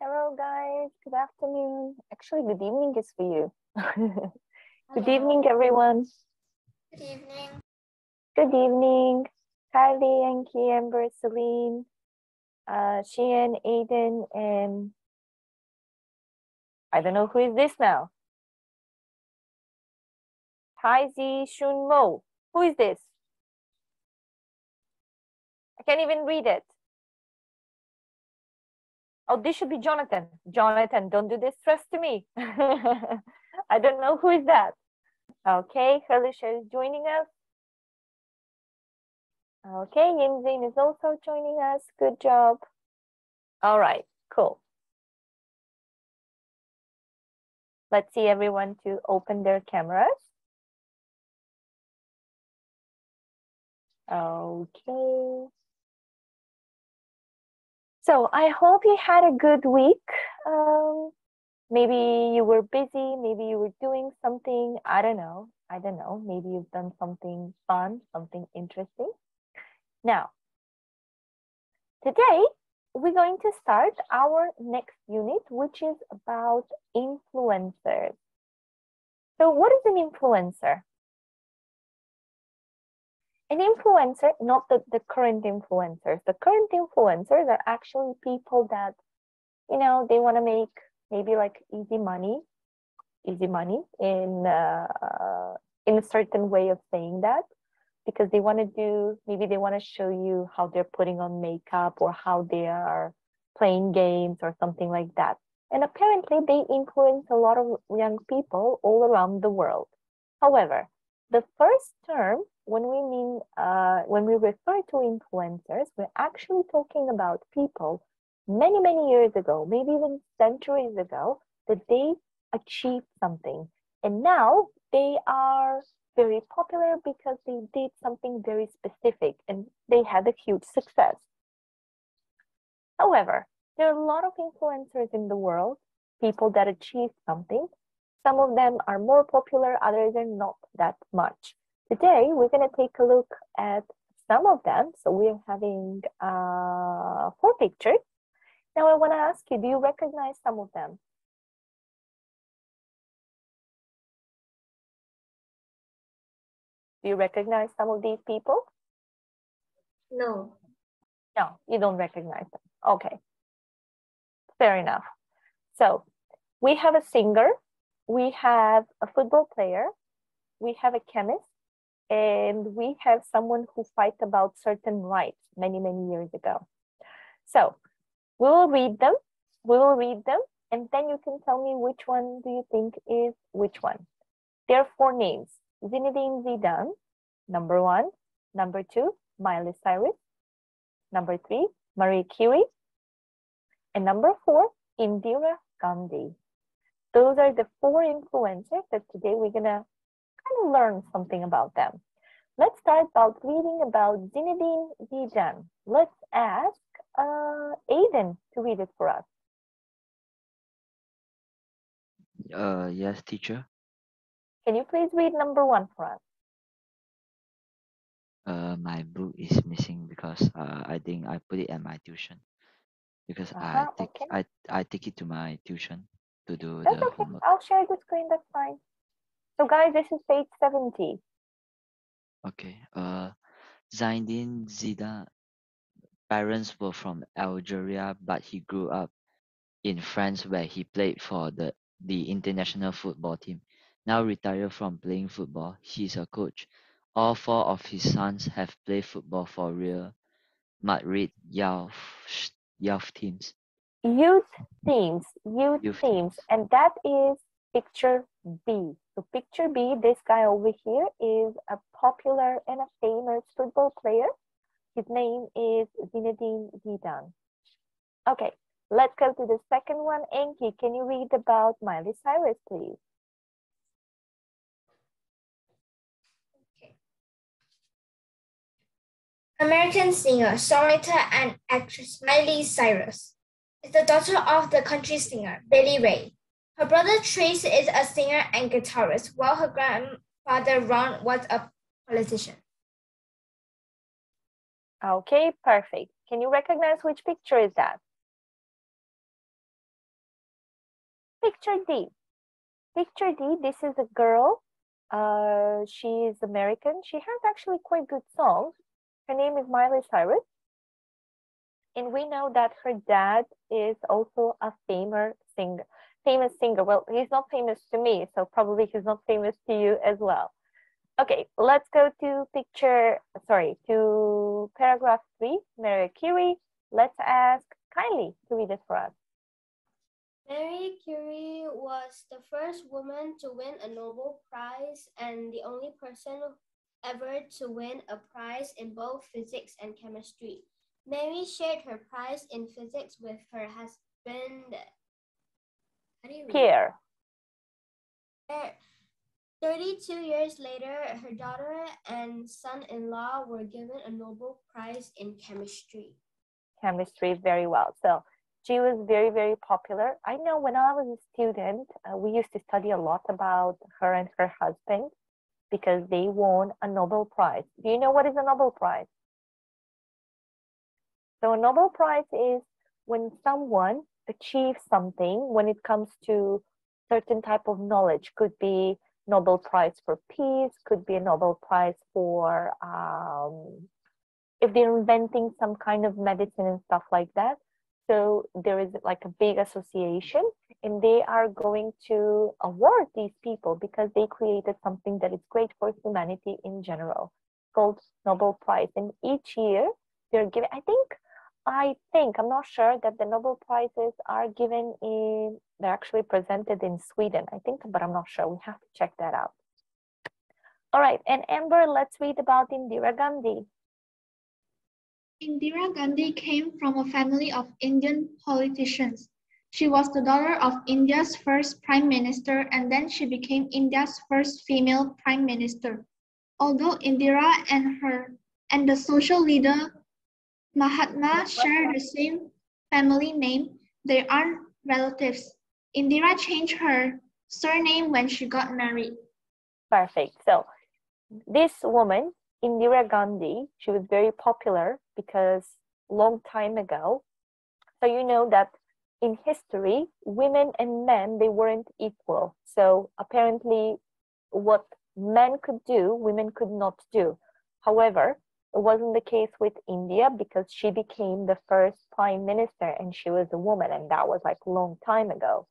Hello, guys. Good afternoon. Actually, good evening is for you. Good Hello. evening, everyone. Good evening. Good evening. Kylie, Anki, Amber, Celine, Sheehan, Aiden, and I don't know who is this now. Taizi Shun Mo. Who is this? I can't even read it. Oh, this should be Jonathan. Jonathan, don't do this stress to me. I don't know who is that. Okay, Helisha is joining us. Okay, Yinzin is also joining us. Good job. All right, cool. Let's see everyone to open their cameras. Okay. So I hope you had a good week. Maybe you were busy, maybe you were doing something, I don't know. Maybe you've done something fun, something interesting. Now, today we're going to start our next unit, which is about influencers. So what is an influencer? An influencer, not the current influencers. The current influencers are actually people that, they want to make maybe like easy money in a certain way of saying that, because they want to maybe they want to show you how they're putting on makeup or how they are playing games or something like that. And apparently they influence a lot of young people all around the world. However, the first term, when we refer to influencers, we're actually talking about people many, many years ago, maybe even centuries ago, that they achieved something. And now they are very popular because they did something very specific and they had a huge success. However, there are a lot of influencers in the world, people that achieve something. Some of them are more popular, others are not that much. Today, we're going to take a look at some of them. So we're having 4 pictures. Now I want to ask you, do you recognize some of them? Do you recognize some of these people? No. No, you don't recognize them. Okay, fair enough. So we have a singer, we have a football player, we have a chemist, and we have someone who fight about certain rights many, many years ago. So we will read them, and then you can tell me which one do you think is which one. There are 4 names. Zinedine Zidane, number 1. Number 2, Miley Cyrus. Number 3, Marie Curie. And number 4, Indira Gandhi. Those are the 4 influencers that today we're gonna kind of learn something about them. Let's start about reading about Zinedine Zidane. Let's ask Aiden to read it for us. Yes, teacher. Can you please read number 1 for us? My book is missing because I think I put it at my tuition because Okay. I take it to my tuition to do That's the okay. homework. I'll share the screen. That's fine. So, guys, this is page 70. Okay. Zinedine Zidane parents were from Algeria, but he grew up in France where he played for the international football team. Now retired from playing football, he is a coach. All 4 of his sons have played football for Real Madrid youth teams. Youth themes, Youth teams. and that is picture B. So picture B, this guy over here is a popular and a famous football player. His name is Zinedine Zidane. Okay, let's go to the second one. Enki, can you read about Miley Cyrus, please? Okay. American singer, songwriter, and actress Miley Cyrus is the daughter of the country singer Billy Ray. Her brother Trace is a singer and guitarist, while her grandfather Ron was a politician. Okay, perfect. Can you recognize which picture is that? picture D. Picture D, this is a girl. She is American. She has actually quite good songs. Her name is Miley Cyrus. And we know that her dad is also a famous singer. Well, he's not famous to me, so probably he's not famous to you as well. Okay, let's go to paragraph 3, Marie Curie. Let's ask Kylie to read it for us. Marie Curie was the first woman to win a Nobel Prize and the only person ever to win a prize in both physics and chemistry. Mary shared her prize in physics with her husband, Pierre. 32 years later, her daughter and son-in-law were given a Nobel Prize in chemistry. Chemistry, very well. So she was very, very popular. I know when I was a student, we used to study a lot about her and her husband because they won a Nobel Prize. Do you know what is a Nobel Prize? So a Nobel Prize is when someone achieves something when it comes to certain type of knowledge. Could be Nobel Prize for peace, could be a Nobel Prize for if they're inventing some kind of medicine and stuff like that. So there is like a big association and they are going to award these people because they created something that is great for humanity in general, called Nobel Prize. And each year they're given, I think, I'm not sure that the Nobel Prizes are given in, they're actually presented in Sweden, I think, but I'm not sure. We have to check that out. All right, and Amber, let's read about Indira Gandhi. Indira Gandhi came from a family of Indian politicians. She was the daughter of India's first Prime Minister and then she became India's first female Prime Minister. Although Indira and the social leader Mahatma share the same family name, they aren't relatives. Indira changed her surname when she got married. Perfect. So this woman, Indira Gandhi, she was very popular because long time ago. So you know that in history, women and men, they weren't equal. So apparently what men could do, women could not do. However, it wasn't the case with India because she became the first prime minister and she was a woman, and that was like a long time ago.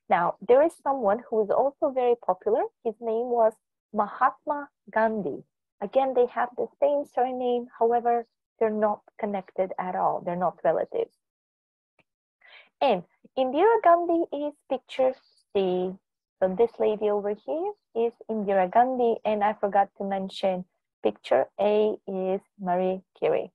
Now, there is someone who is also very popular. His name was Mahatma Gandhi. Again, they have the same surname. However, they're not connected at all. They're not relatives. And Indira Gandhi is picture C. So this lady over here is Indira Gandhi. And I forgot to mention picture A is Marie Curie.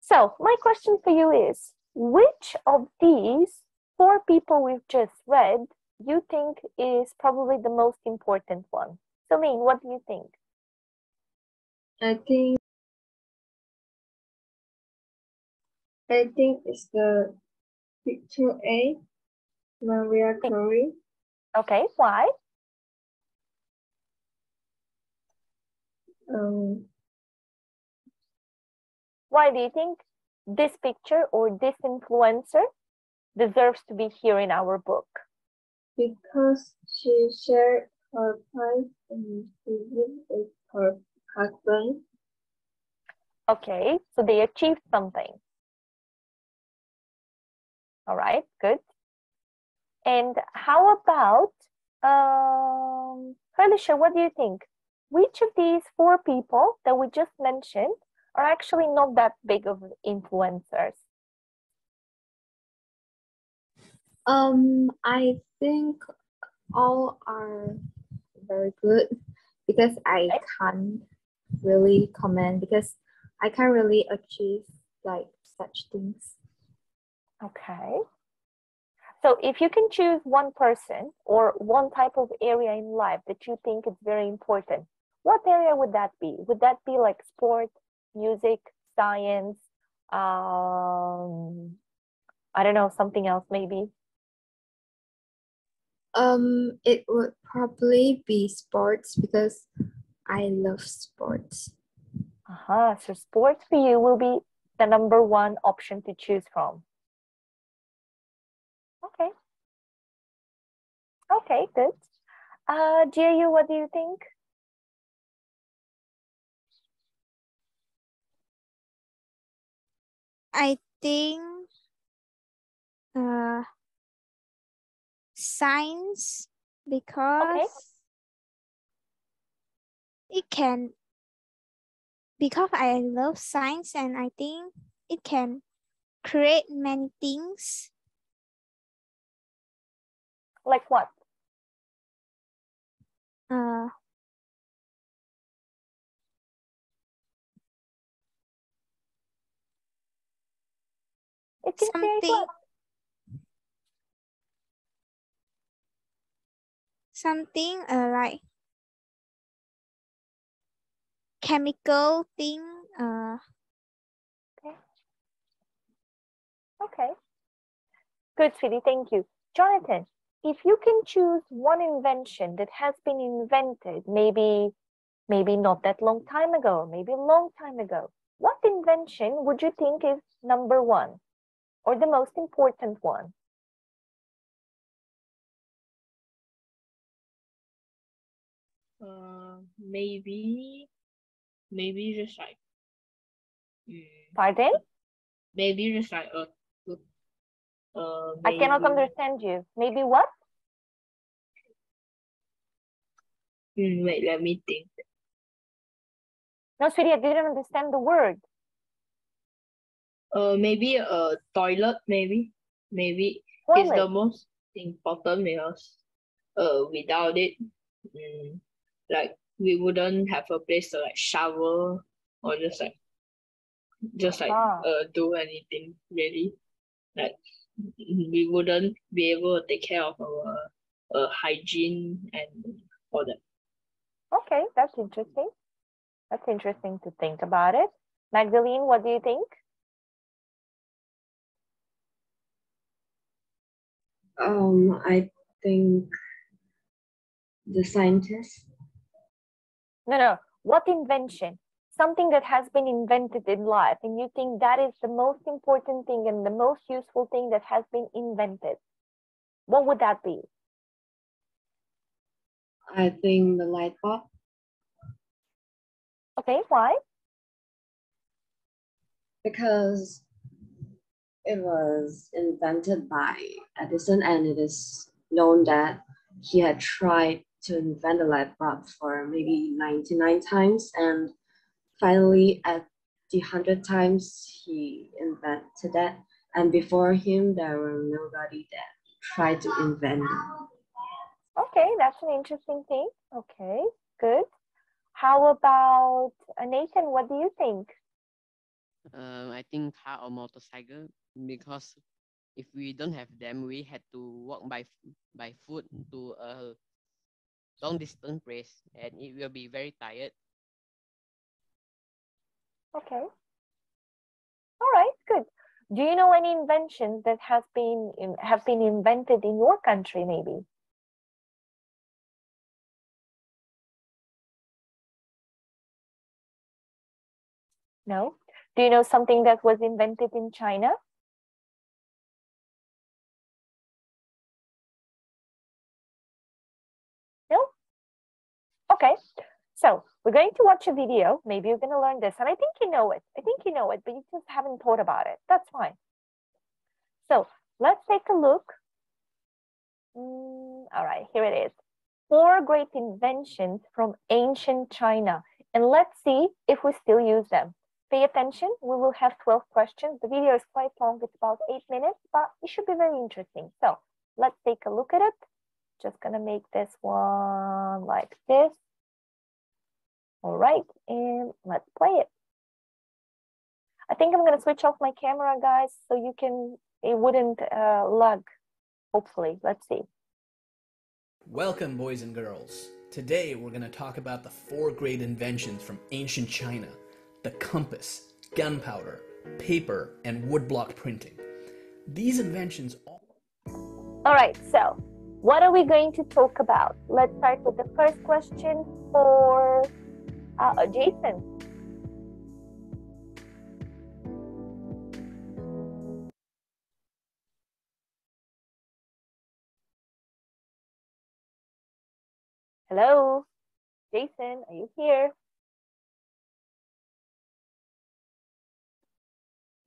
So my question for you is, which of these 4 people we've just read you think is probably the most important one? Celine, what do you think? I think it's the picture A, Maria Curie. Okay, why? Why do you think this picture or this influencer deserves to be here in our book? Because she shared her prize in physics with her husband. Okay, so they achieved something. All right, good. And how about, Felicia, what do you think? Which of these 4 people that we just mentioned are actually not that big of influencers? I think all are very good because I can't really comment because I can't really achieve like such things. Okay. So if you can choose one person or one type of area in life that you think is very important, what area would that be? Would that be like sport, music, science, I don't know, something else maybe? It would probably be sports because I love sports. So sports for you will be the number 1 option to choose from. Okay, Okay, good. Jiayu, what do you think? I think science, because it can, because I love science and I think it can create many things. Like what? It can create what? Something like chemical thing. Okay. Good, sweetie. Thank you. Jonathan, if you can choose one invention that has been invented, maybe not that long time ago, maybe a long time ago, what invention would you think is number one or the most important one? Maybe just like Pardon? maybe just like I cannot understand you. Maybe what? Wait, let me think. No, sweetie, I didn't understand the word. Maybe a toilet, maybe toilet. It's the most important because without it, like we wouldn't have a place to like shower or just like do anything really. Like we wouldn't be able to take care of our hygiene and all that. Okay, that's interesting. That's interesting to think about it. Magdalene, what do you think? I think the scientist. No. What invention? Something that has been invented in life, and you think that is the most important thing and the most useful thing that has been invented. What would that be? I think the light bulb. Okay, why? Because it was invented by Edison, and it is known that he had tried to invent a light bulb for maybe 99 times, and finally at the 100 times he invented that, and before him there were nobody that tried to invent it. Okay, that's an interesting thing. Okay, good. How about Nathan? What do you think? I think car or motorcycle, because if we don't have them, we had to walk by foot to a long distance place, and it will be very tired. Okay. All right, good. Do you know any inventions that have been invented in your country, maybe? No? Do you know something that was invented in China? No? Okay. So we're going to watch a video. Maybe you're going to learn this. And I think you know it. But you just haven't thought about it. That's fine. So let's take a look. All right, here it is. 4 great inventions from ancient China. And let's see if we still use them. Pay attention. We will have 12 questions. The video is quite long. It's about 8 minutes, but it should be very interesting. So let's take a look at it. Just gonna make this one like this. All right, and let's play it. I think I'm gonna switch off my camera, guys, so it wouldn't lag, hopefully. Let's see. Welcome, boys and girls. Today we're gonna talk about the 4 great inventions from ancient China: the compass, gunpowder, paper, and woodblock printing. These inventions All right, so what are we going to talk about? Let's start with the first question for Jason. Hello, Jason, are you here?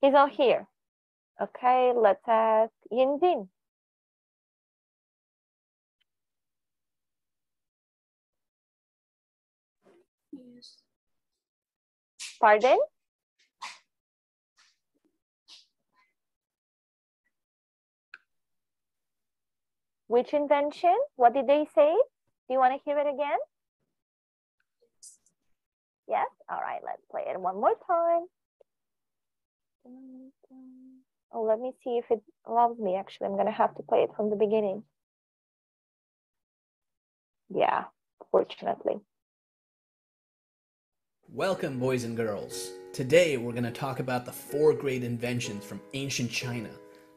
He's not here. Okay, let's ask Yinjin. Yes. Pardon? Which invention? What did they say? Do you want to hear it again? Yes? All right, let's play it one more time. Oh, let me see if it allows me. Actually, I'm going to have to play it from the beginning. Yeah, fortunately. Welcome, boys and girls. Today, we're going to talk about the 4 great inventions from ancient China: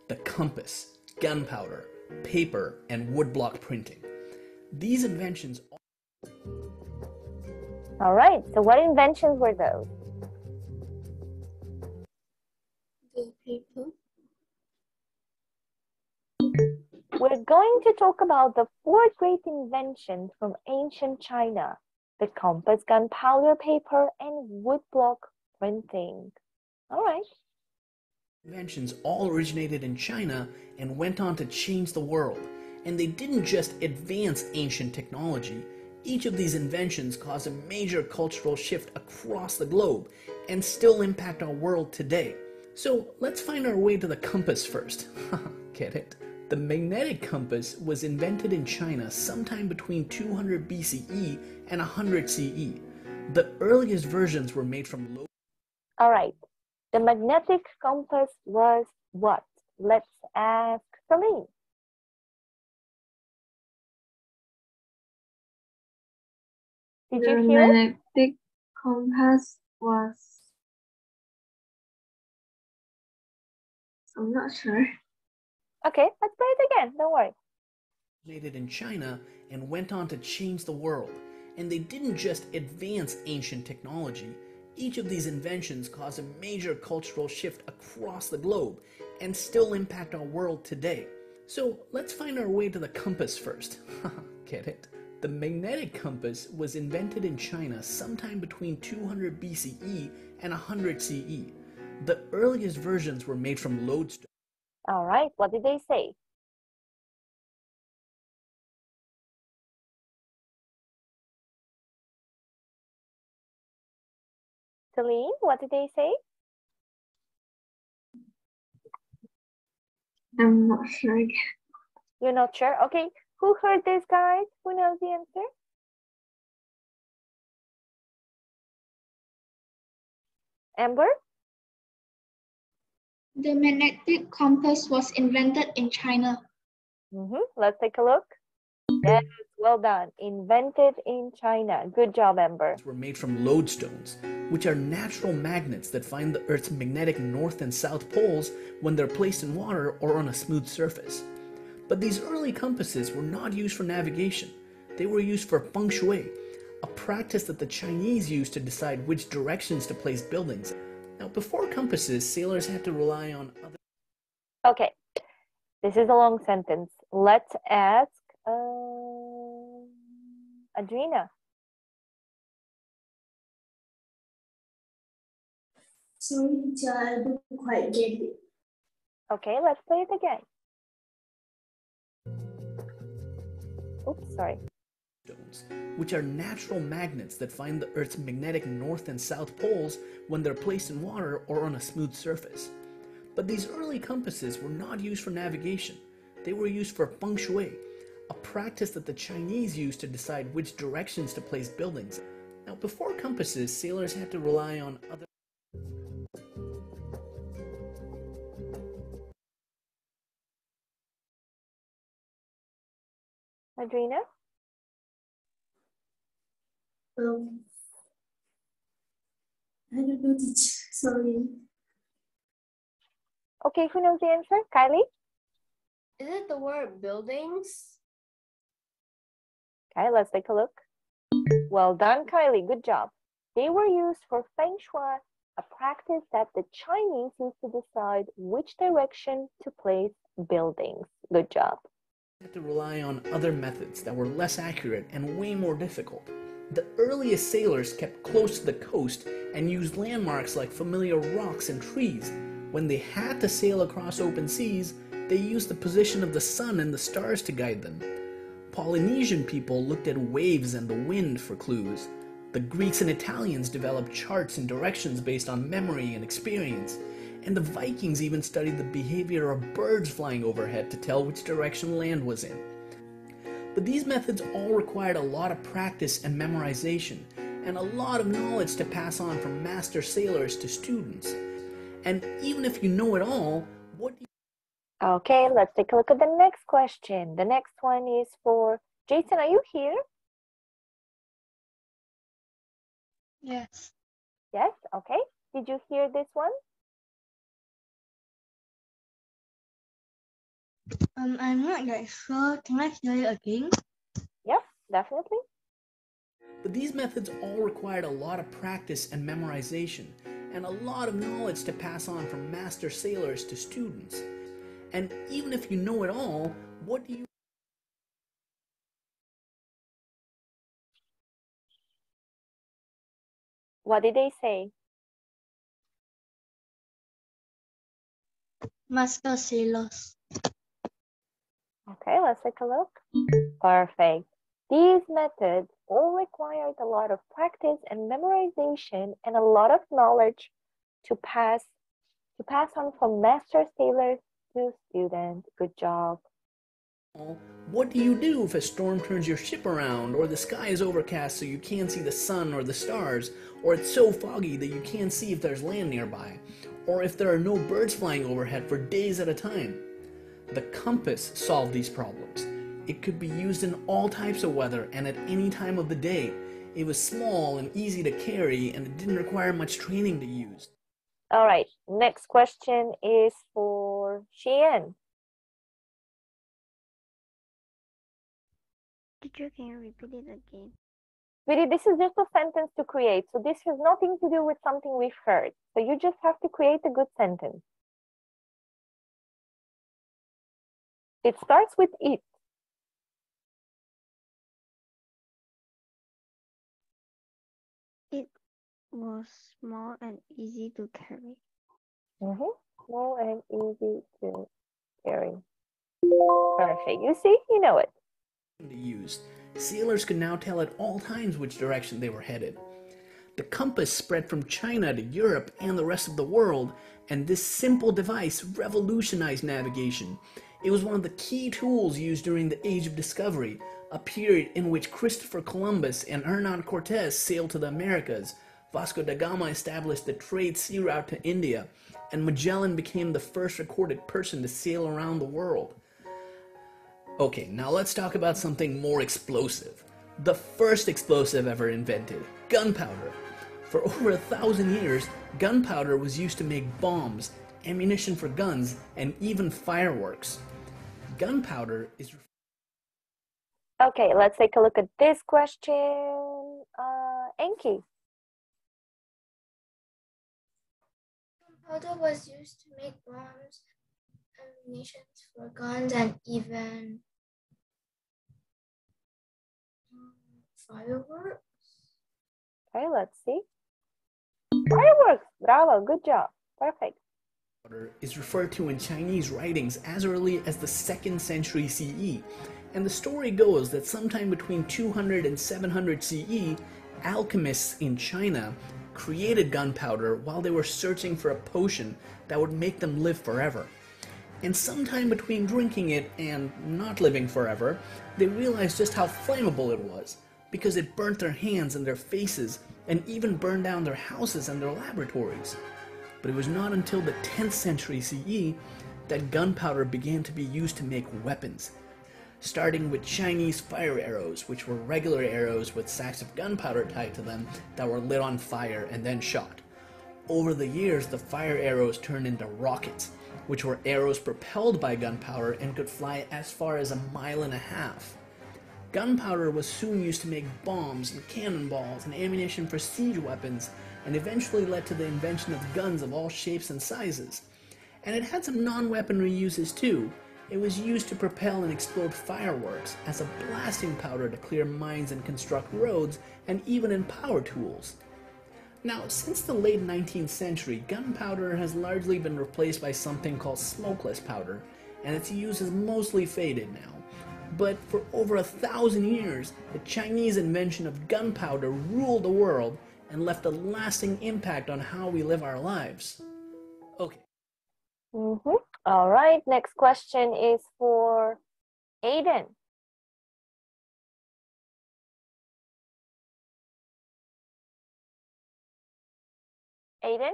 the compass, gunpowder, paper, and woodblock printing. These inventions... All right, so what inventions were those? The paper. We're going to talk about the 4 great inventions from ancient China: the compass, gunpowder, paper, and woodblock printing. All right. Inventions all originated in China and went on to change the world. And they didn't just advance ancient technology. Each of these inventions caused a major cultural shift across the globe and still impact our world today. So let's find our way to the compass first. Get it? The magnetic compass was invented in China sometime between 200 BCE and 100 CE. The earliest versions were made from low... All right. The magnetic compass was what? Let's ask Celine. Did you hear it? The magnetic compass was... I'm not sure. Okay, let's play it again. Don't worry. Originated in China and went on to change the world. And they didn't just advance ancient technology. Each of these inventions caused a major cultural shift across the globe and still impact our world today. So let's find our way to the compass first. Get it? The magnetic compass was invented in China sometime between 200 BCE and 100 CE. The earliest versions were made from lodestone. All right, what did they say? Celine, what did they say? I'm not sure again. You're not sure? Okay, who heard this, guys? Who knows the answer? Amber? The magnetic compass was invented in China. Let's take a look. Yes, well done. Invented in China. Good job, Amber. Were made from lodestones, which are natural magnets that find the Earth's magnetic north and south poles when they're placed in water or on a smooth surface. But these early compasses were not used for navigation. They were used for feng shui, a practice that the Chinese used to decide which directions to place buildings. Now, before compasses, sailors had to rely on other... Okay, this is a long sentence. Let's ask Adrina. Sorry, teacher, I don't quite get it. Okay, let's play it again. Oops, sorry. Stones, which are natural magnets that find the Earth's magnetic north and south poles when they're placed in water or on a smooth surface. But these early compasses were not used for navigation. They were used for feng shui, a practice that the Chinese used to decide which directions to place buildings. Now, before compasses, sailors had to rely on other... Adrina? I don't know, teacher. Sorry. Okay, who knows the answer? Kylie? Is it the word buildings? Okay, let's take a look. Well done, Kylie. Good job. They were used for feng shui, a practice that the Chinese used to decide which direction to place buildings. Good job. had to rely on other methods that were less accurate and way more difficult. The earliest sailors kept close to the coast and used landmarks like familiar rocks and trees. When they had to sail across open seas, they used the position of the sun and the stars to guide them. Polynesian people looked at waves and the wind for clues. The Greeks and Italians developed charts and directions based on memory and experience. And the Vikings even studied the behavior of birds flying overhead to tell which direction land was in. But these methods all required a lot of practice and memorization, and a lot of knowledge to pass on from master sailors to students. And even if you know it all, what do you... Okay, let's take a look at the next question. The next one is for Jason. Are you here? Yes. Yes, okay. Did you hear this one? I'm not that sure. Can I hear it again? Yes, definitely. But these methods all required a lot of practice and memorization, and a lot of knowledge to pass on from master sailors to students. And even if you know it all, what do you... What did they say? Master sailors. Okay, let's take a look. Perfect. These methods all required a lot of practice and memorization and a lot of knowledge to pass on from master sailors to students. Good job. What do you do if a storm turns your ship around, or the sky is overcast so you can't see the sun or the stars, or it's so foggy that you can't see if there's land nearby, or if there are no birds flying overhead for days at a time? The compass solved these problems. It could be used in all types of weather and at any time of the day. It was small and easy to carry, and it didn't require much training to use. All right, next question is for Xian. Teacher, can you repeat it again? Sweetie, this is just a sentence to create, so this has nothing to do with something we've heard. So you just have to create a good sentence. It starts with it. It was small and easy to carry. Small and easy to carry. Perfect. You see, you know it. Used. Sailors could now tell at all times which direction they were headed. The compass spread from China to Europe and the rest of the world, and this simple device revolutionized navigation. It was one of the key tools used during the Age of Discovery, a period in which Christopher Columbus and Hernán Cortés sailed to the Americas, Vasco da Gama established the trade sea route to India, and Magellan became the first recorded person to sail around the world. Okay, now let's talk about something more explosive. The first explosive ever invented, gunpowder. For over 1,000 years, gunpowder was used to make bombs, ammunition for guns, and even fireworks. Gunpowder is... Okay, let's take a look at this question. Enki. Gunpowder was used to make bombs, ammunition for guns, and even fireworks. Okay, let's see. Fireworks! Bravo, good job. Perfect. Is referred to in Chinese writings as early as the 2nd century CE, and the story goes that sometime between 200 and 700 CE, alchemists in China created gunpowder while they were searching for a potion that would make them live forever. And sometime between drinking it and not living forever, they realized just how flammable it was, because it burnt their hands and their faces, and even burned down their houses and their laboratories. But it was not until the 10th century CE that gunpowder began to be used to make weapons, starting with Chinese fire arrows, which were regular arrows with sacks of gunpowder tied to them that were lit on fire and then shot. Over the years, the fire arrows turned into rockets, which were arrows propelled by gunpowder and could fly as far as 1.5 miles. Gunpowder was soon used to make bombs and cannonballs and ammunition for siege weapons, and eventually led to the invention of guns of all shapes and sizes. And it had some non-weaponry uses too. It was used to propel and explode fireworks, as a blasting powder to clear mines and construct roads, and even in power tools. Now, since the late 19th century, gunpowder has largely been replaced by something called smokeless powder, and its use is mostly faded now. But for over 1,000 years, the Chinese invention of gunpowder ruled the world and left a lasting impact on how we live our lives. Okay. All right, next question is for Aiden. Aiden?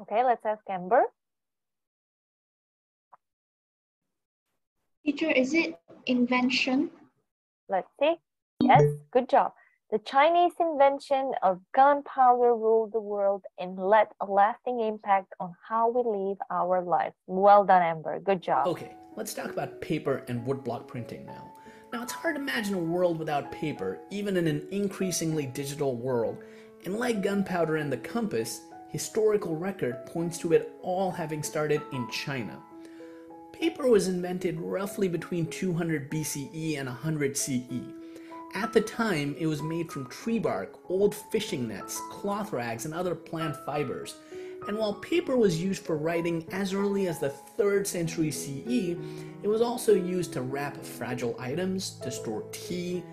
Okay, let's ask Amber. Teacher, is it invention? Let's see. Yes, good job. The Chinese invention of gunpowder ruled the world and left a lasting impact on how we live our lives. Well done, Amber. Good job. Okay, let's talk about paper and woodblock printing now. Now, it's hard to imagine a world without paper, even in an increasingly digital world. And like gunpowder and the compass, historical record points to it all having started in China. Paper was invented roughly between 200 BCE and 100 CE. At the time, it was made from tree bark, old fishing nets, cloth rags, and other plant fibers. And while paper was used for writing as early as the 3rd century CE, it was also used to wrap fragile items, to store tea,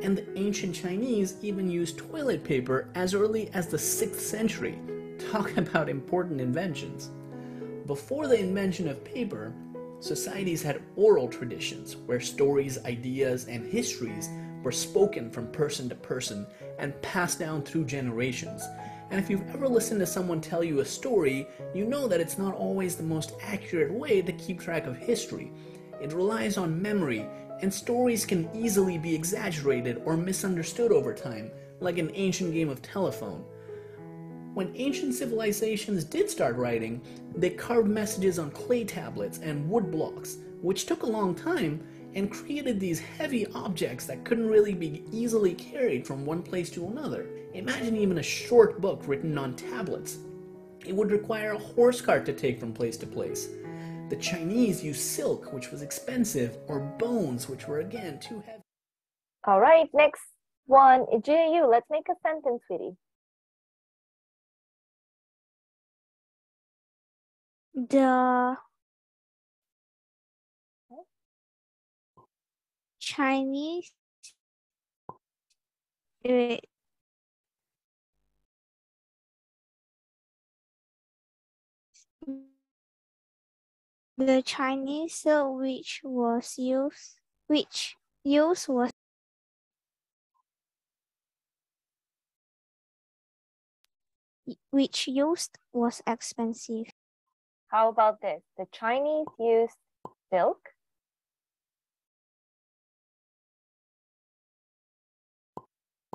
and the ancient Chinese even used toilet paper as early as the 6th century. Talk about important inventions. Before the invention of paper, societies had oral traditions where stories, ideas, and histories were spoken from person to person and passed down through generations. And if you've ever listened to someone tell you a story, you know that it's not always the most accurate way to keep track of history. It relies on memory, and stories can easily be exaggerated or misunderstood over time, like an ancient game of telephone. When ancient civilizations did start writing, they carved messages on clay tablets and wood blocks, which took a long time, and created these heavy objects that couldn't really be easily carried from one place to another. Imagine even a short book written on tablets. It would require a horse cart to take from place to place. The Chinese used silk, which was expensive, or bones, which were again too heavy. All right, next one, Jiu, let's make a sentence, sweetie. The Chinese wait, the Chinese silk which used was expensive. How about this? The Chinese used silk,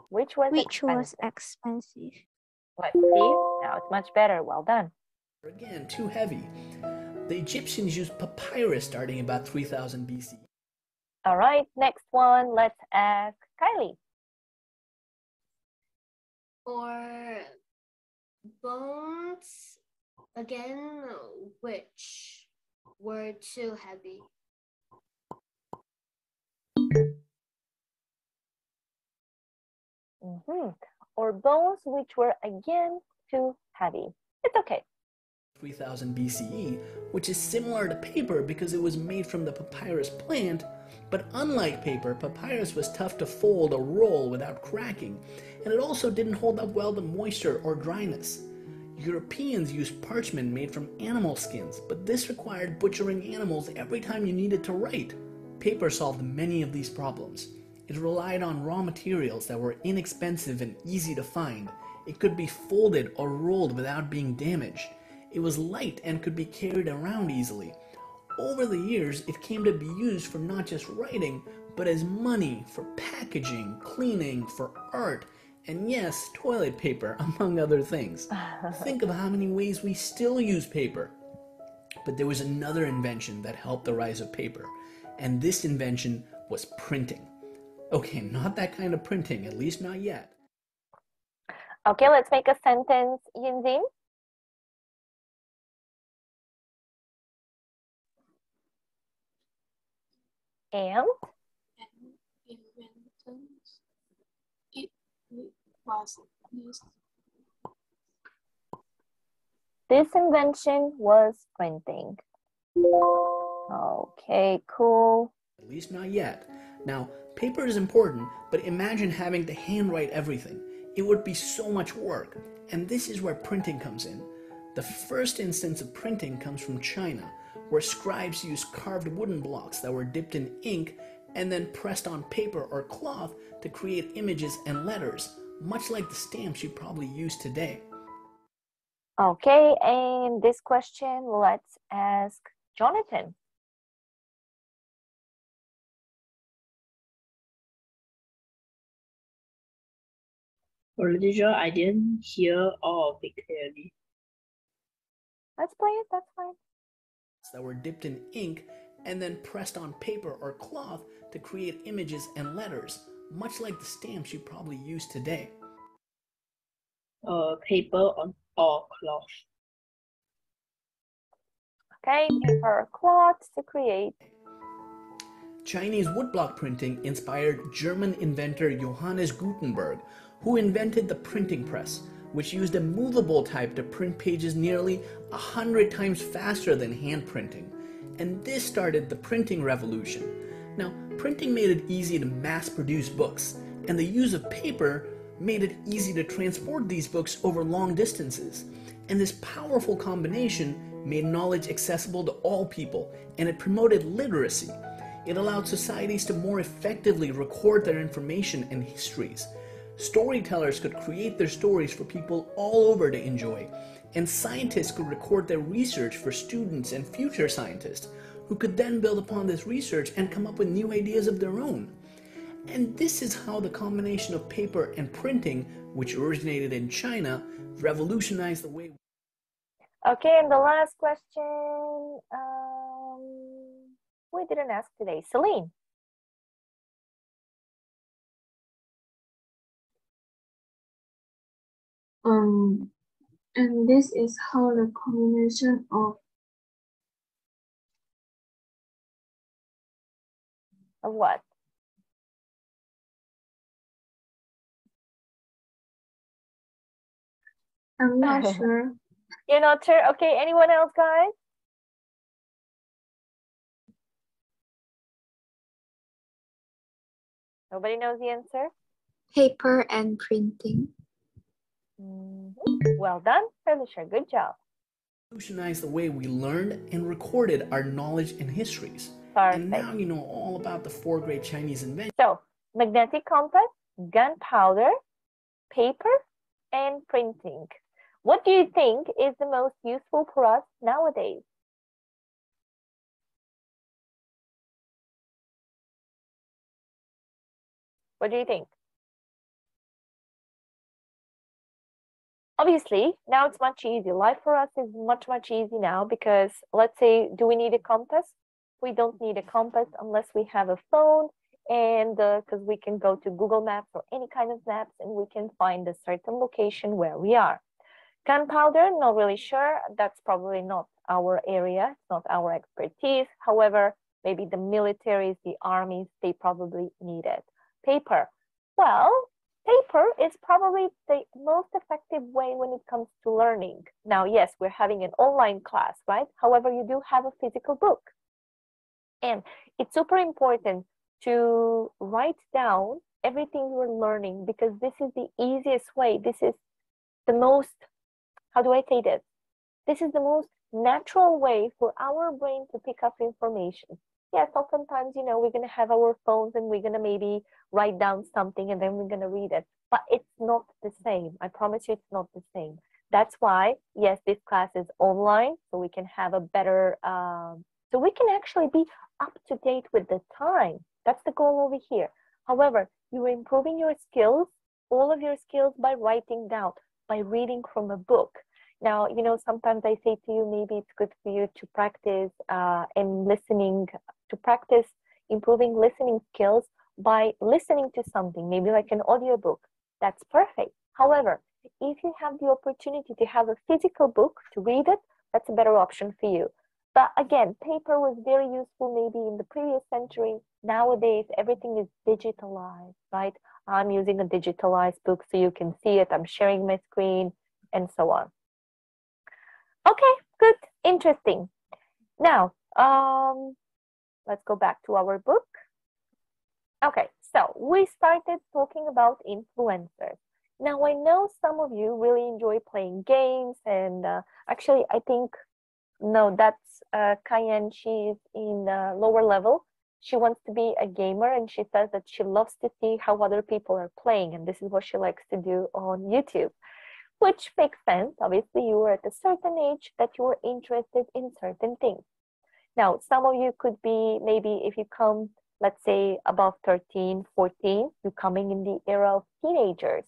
which was expensive. Let's see. Now it's much better. Well done. Again, too heavy. The Egyptians used papyrus starting about 3000 BC. All right, next one. Let's ask Kylie. For bones, again, which were too heavy? Or bones which were again too heavy. It's okay. 3000 BCE, which is similar to paper because it was made from the papyrus plant, but unlike paper, papyrus was tough to fold or roll without cracking, and it also didn't hold up well to moisture or dryness. Europeans used parchment made from animal skins, but this required butchering animals every time you needed to write. Paper solved many of these problems. It relied on raw materials that were inexpensive and easy to find. It could be folded or rolled without being damaged. It was light and could be carried around easily. Over the years, it came to be used for not just writing, but as money, for packaging, cleaning, for art, and yes, toilet paper, among other things. Think of how many ways we still use paper. But there was another invention that helped the rise of paper, and this invention was printing. Okay, not that kind of printing, at least not yet. Okay, let's make a sentence, Yinzin. And It was used. this invention was printing. Okay, cool. At least not yet. Now, paper is important, but imagine having to handwrite everything. It would be so much work. And this is where printing comes in. The first instance of printing comes from China, where scribes used carved wooden blocks that were dipped in ink and then pressed on paper or cloth to create images and letters, much like the stamps you probably use today. Okay, and this question, let's ask Jonathan. Teacher, I didn't hear all of it clearly. Let's play it, that's fine. That were dipped in ink and then pressed on paper or cloth to create images and letters, much like the stamps you probably use today. Paper or cloth. Okay, paper or cloth to create. Chinese woodblock printing inspired German inventor Johannes Gutenberg, who invented the printing press, which used a movable type to print pages nearly 100 times faster than hand printing. And this started the printing revolution. Now, printing made it easy to mass produce books, and the use of paper made it easy to transport these books over long distances. And this powerful combination made knowledge accessible to all people, and it promoted literacy. It allowed societies to more effectively record their information and histories. Storytellers could create their stories for people all over to enjoy, and scientists could record their research for students and future scientists, who could then build upon this research and come up with new ideas of their own. And this is how the combination of paper and printing, which originated in China, revolutionized the way. Okay, and the last question, we didn't ask today. Celine. And this is how the combination of what? I'm not sure. You're not sure? Okay, anyone else, guys? Nobody knows the answer? Paper and printing. Well done, Felicia. Good job. Revolutionized the way we learned and recorded our knowledge and histories. Perfect. And now you know all about the 4 great Chinese inventions. So, magnetic compass, gunpowder, paper, and printing. What do you think is the most useful for us nowadays? What do you think? Obviously, now it's much easier. Life for us is much easy now because let's say, do we need a compass? We don't need a compass unless we have a phone, and because we can go to Google Maps or any kind of maps and we can find a certain location where we are. Gunpowder, not really sure. That's probably not our area. It's not our expertise. However, maybe the militaries, the armies, they probably need it. Paper. Well, paper is probably the most effective way when it comes to learning. Now, yes, we're having an online class, right? However, you do have a physical book. And it's super important to write down everything you're learning because this is the easiest way. This is the most, how do I say this? This is the most natural way for our brain to pick up information. Yes, oftentimes, we're going to have our phones and we're going to maybe write down something and then we're going to read it. But it's not the same. I promise you it's not the same. That's why, yes, this class is online, so we can have a better, so we can actually be up to date with the time. That's the goal over here. However, you're improving your skills, all of your skills by writing down, by reading from a book. Now, sometimes I say to you, maybe it's good for you to practice and listening, to practice improving listening skills by listening to something, maybe like an audiobook, that's perfect. However, if you have the opportunity to have a physical book to read it, that's a better option for you. But again, paper was very useful maybe in the previous century. Nowadays, everything is digitalized, right? I'm using a digitalized book so you can see it. I'm sharing my screen and so on. Okay, good, interesting. Now, let's go back to our book. Okay, so we started talking about influencers. Now, I know some of you really enjoy playing games, and actually, I think, no, that's Cayenne. She's in lower level. She wants to be a gamer, and she says that she loves to see how other people are playing, and this is what she likes to do on YouTube, which makes sense. Obviously, you are at a certain age that you are interested in certain things. Now, some of you could be, maybe if you come, let's say above 13, 14, you're coming in the era of teenagers.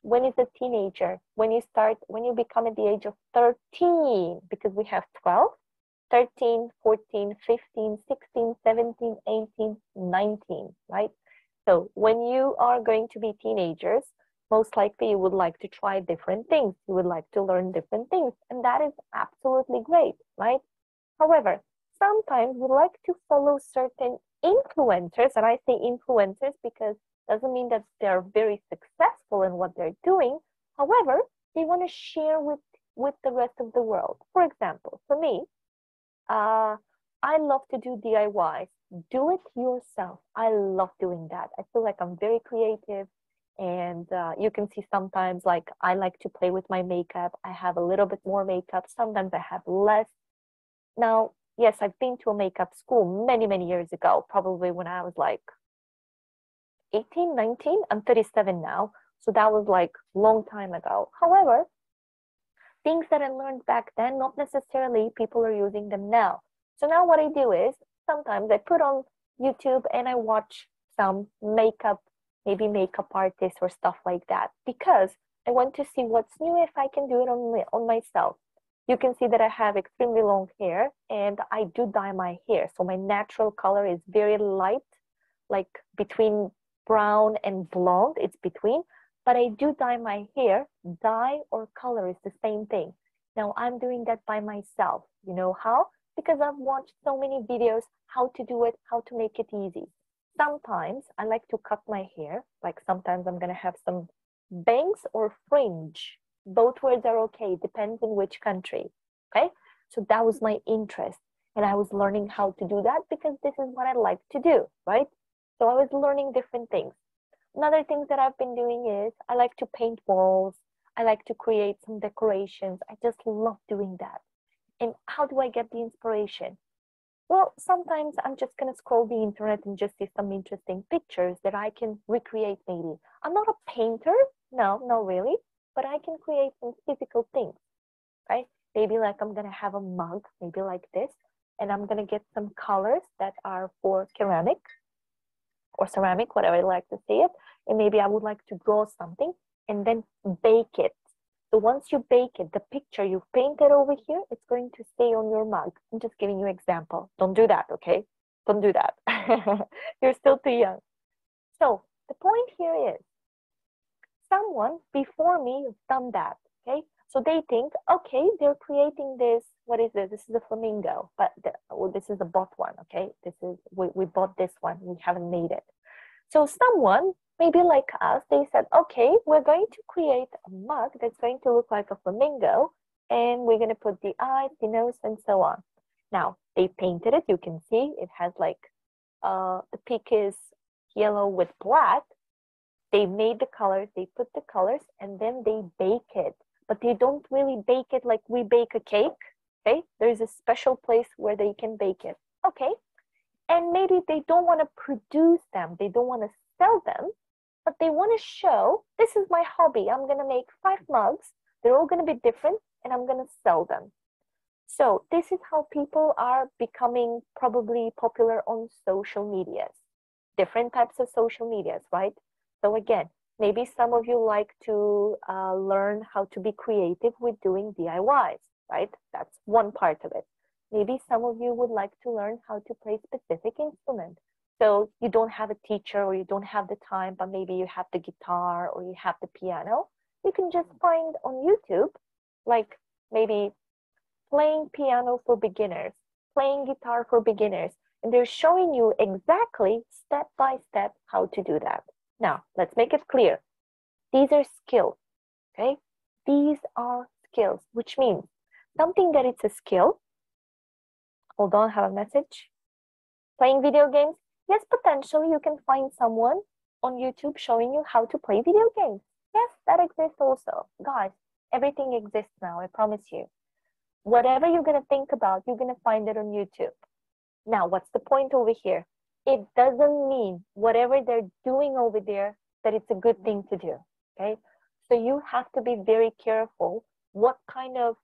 When is a teenager? When you become at the age of 13, because we have 12, 13, 14, 15, 16, 17, 18, 19, right? So when you are going to be teenagers, most likely you would like to try different things. You would like to learn different things, and that is absolutely great, right? However, sometimes we like to follow certain influencers, and I say influencers because doesn't mean that they're very successful in what they're doing. However, they want to share with the rest of the world. For example, for me, I love to do DIYs. Do it yourself. I love doing that. I feel like I'm very creative, and you can see sometimes like I like to play with my makeup. I have a little bit more makeup. Sometimes I have less. Now, yes, I've been to a makeup school many, many years ago, probably when I was like 18, 19. I'm 37 now. So that was like long time ago. However, things that I learned back then, not necessarily people are using them now. So now what I do is sometimes I put on YouTube and I watch some makeup, maybe makeup artists or stuff like that, because I want to see what's new if I can do it on myself. You can see that I have extremely long hair and I do dye my hair. So my natural color is very light, like between brown and blonde, it's between, but I do dye my hair. Dye or color is the same thing. Now I'm doing that by myself. You know how? Because I've watched so many videos how to do it, how to make it easy. Sometimes I like to cut my hair, like sometimes I'm gonna have some bangs or fringe. Both words are okay, depends in which country, okay? So that was my interest, and I was learning how to do that because this is what I like to do, right? So I was learning different things. Another thing that I've been doing is I like to paint walls. I like to create some decorations. I just love doing that. And how do I get the inspiration? Well, sometimes I'm just going to scroll the internet and just see some interesting pictures that I can recreate maybe. I'm not a painter, no, not really, but I can create some physical things, right? Maybe like I'm going to have a mug, maybe like this, and I'm going to get some colors that are for ceramic or ceramic, whatever I like to say it, and maybe I would like to draw something and then bake it. So once you bake it, the picture you've painted over here, it's going to stay on your mug. I'm just giving you an example. Don't do that, okay? Don't do that. You're still too young. So the point here is someone before me has done that, okay? So they think, okay, they're creating this. What is this? This is a flamingo, but this is a bought one, okay? We bought this one. We haven't made it. So someone, maybe like us, they said, okay, we're going to create a mug that's going to look like a flamingo, and we're going to put the eyes, the nose, and so on. Now, they painted it. You can see it has like, the peak is yellow with black. They made the colors, they put the colors, and then they bake it. But they don't really bake it like we bake a cake, okay? There's a special place where they can bake it, okay? And maybe they don't want to produce them, they don't want to sell them, but they want to show, this is my hobby. I'm going to make 5 mugs. They're all going to be different, and I'm going to sell them. So this is how people are becoming probably popular on social medias. Different types of social medias, right? So again, maybe some of you like to learn how to be creative with doing DIYs, right? That's one part of it. Maybe some of you would like to learn how to play specific instrument. So you don't have a teacher or you don't have the time, but maybe you have the guitar or you have the piano. You can just find on YouTube, like maybe playing piano for beginners, playing guitar for beginners, and they're showing you exactly step by step how to do that. Now, let's make it clear. These are skills, okay? These are skills, which means something that it's a skill. Hold on, have a message. Playing video games. Yes, potentially you can find someone on YouTube showing you how to play video games. Yes, that exists also. Guys, everything exists now, I promise you. Whatever you're going to think about, you're going to find it on YouTube. Now, what's the point over here? It doesn't mean whatever they're doing over there that it's a good thing to do, okay? So you have to be very careful what kind of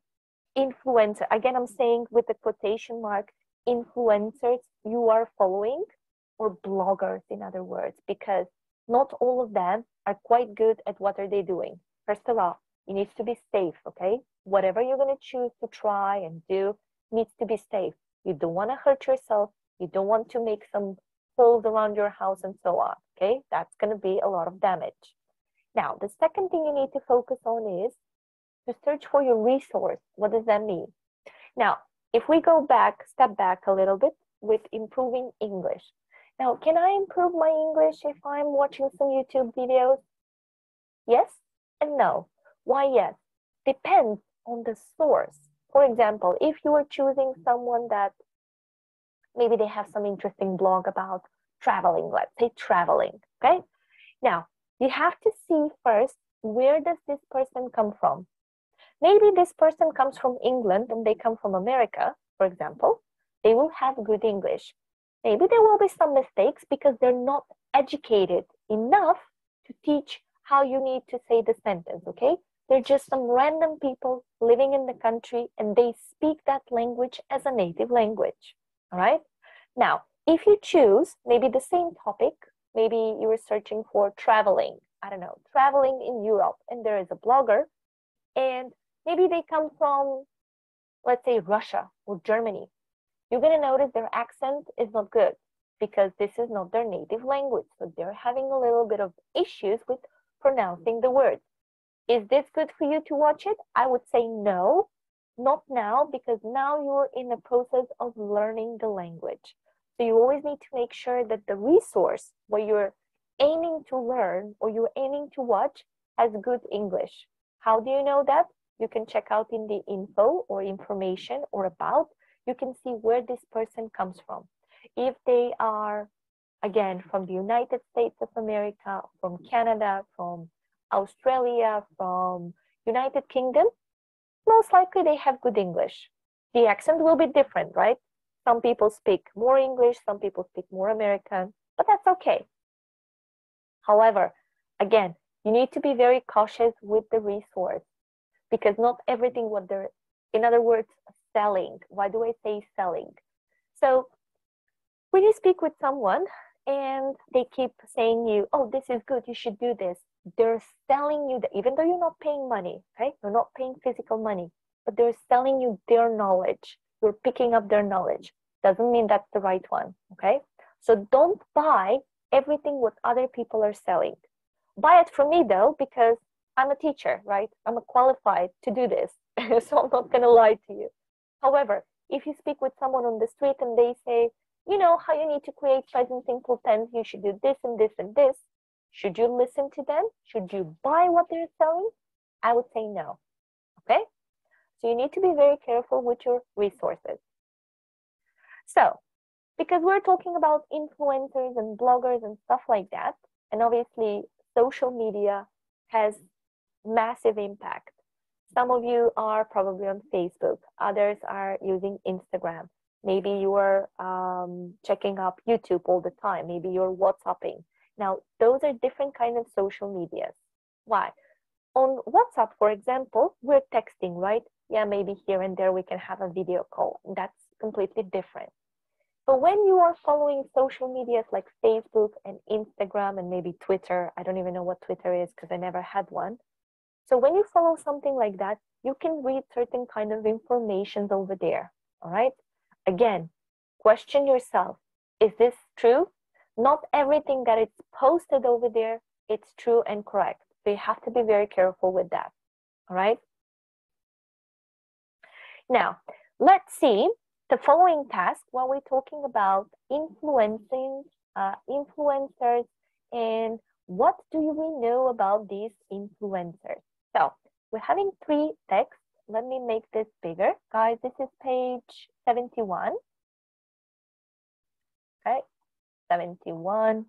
influencer, again, I'm saying with the quotation mark, influencers you are following, or bloggers in other words, because not all of them are quite good at what are they doing. First of all, it needs to be safe, okay? Whatever you're going to choose to try and do needs to be safe. You don't want to hurt yourself. You don't want to make some holes around your house and so on, okay? That's going to be a lot of damage. Now, the second thing you need to focus on is to search for your resource. What does that mean? Now, if we go back, step back a little bit with improving English. Now, can I improve my English if I'm watching some YouTube videos? Yes and no. Why yes? Depends on the source. For example, if you are choosing someone that maybe they have some interesting blog about traveling, let's say traveling, okay? Now, you have to see first, where does this person come from? Maybe this person comes from England and they come from America, for example. They will have good English. Maybe there will be some mistakes because they're not educated enough to teach how you need to say the sentence, okay? They're just some random people living in the country and they speak that language as a native language, all right? Now, if you choose maybe the same topic, maybe you were searching for traveling, I don't know, traveling in Europe, and there is a blogger, and maybe they come from, let's say, Russia or Germany. You're going to notice their accent is not good because this is not their native language. So they're having a little bit of issues with pronouncing the words. Is this good for you to watch it? I would say no, not now, because now you're in the process of learning the language. So you always need to make sure that the resource where you're aiming to learn or you're aiming to watch has good English. How do you know that? You can check out in the info or information or about. You can see where this person comes from. If they are, again, from the United States of America, from Canada, from Australia, from United Kingdom, most likely they have good English. The accent will be different, right? Some people speak more English, some people speak more American, but that's okay. However, again, you need to be very cautious with the resource because not everything what they're, in other words, selling. Why do I say selling? So when you speak with someone and they keep saying you, oh, this is good, you should do this. They're selling you, even though you're not paying money, okay? You're not paying physical money, but they're selling you their knowledge. You're picking up their knowledge. Doesn't mean that's the right one, okay? So don't buy everything what other people are selling. Buy it from me though, because I'm a teacher, right? I'm qualified to do this. So I'm not gonna lie to you. However, if you speak with someone on the street and they say, you know how you need to create present simple tense, you should do this and this and this. Should you listen to them? Should you buy what they're selling? I would say no, okay? So you need to be very careful with your resources. So, because we're talking about influencers and bloggers and stuff like that, and obviously social media has massive impact. Some of you are probably on Facebook, others are using Instagram. Maybe you are checking up YouTube all the time. Maybe you're WhatsApping. Now, those are different kind of social medias. Why? On WhatsApp, for example, we're texting, right? Yeah, maybe here and there we can have a video call. That's completely different. But when you are following social medias like Facebook and Instagram and maybe Twitter, I don't even know what Twitter is because I never had one. So when you follow something like that, you can read certain kind of information over there, all right? Again, question yourself, is this true? Not everything that is posted over there, it's true and correct. So you have to be very careful with that, all right? Now, let's see the following task when we're talking about influencing influencers and what do we know about these influencers. So we're having 3 texts. Let me make this bigger. Guys, this is page 71. Okay, 71.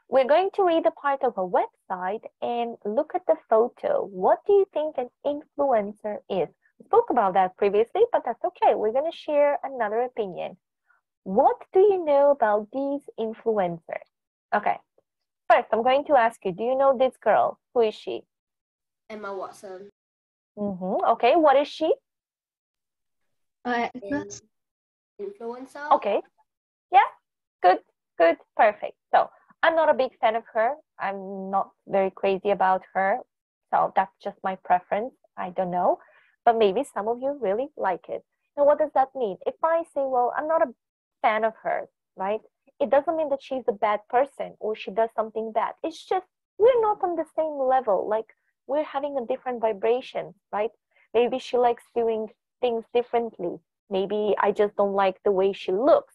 We're going to read the part of a website and look at the photo. What do you think an influencer is? We spoke about that previously, but that's okay. We're going to share another opinion. What do you know about these influencers? Okay, first I'm going to ask you, do you know this girl? Who is she? Emma Watson. Okay, what is she? Influencer. Okay, yeah, good, good, perfect. So I'm not a big fan of her. I'm not very crazy about her. So that's just my preference. I don't know. But maybe some of you really like it. Now, what does that mean? If I say, well, I'm not a fan of hers, right? It doesn't mean that she's a bad person or she does something bad. It's just we're not on the same level. Like we're having a different vibration, right? Maybe she likes doing things differently. Maybe I just don't like the way she looks.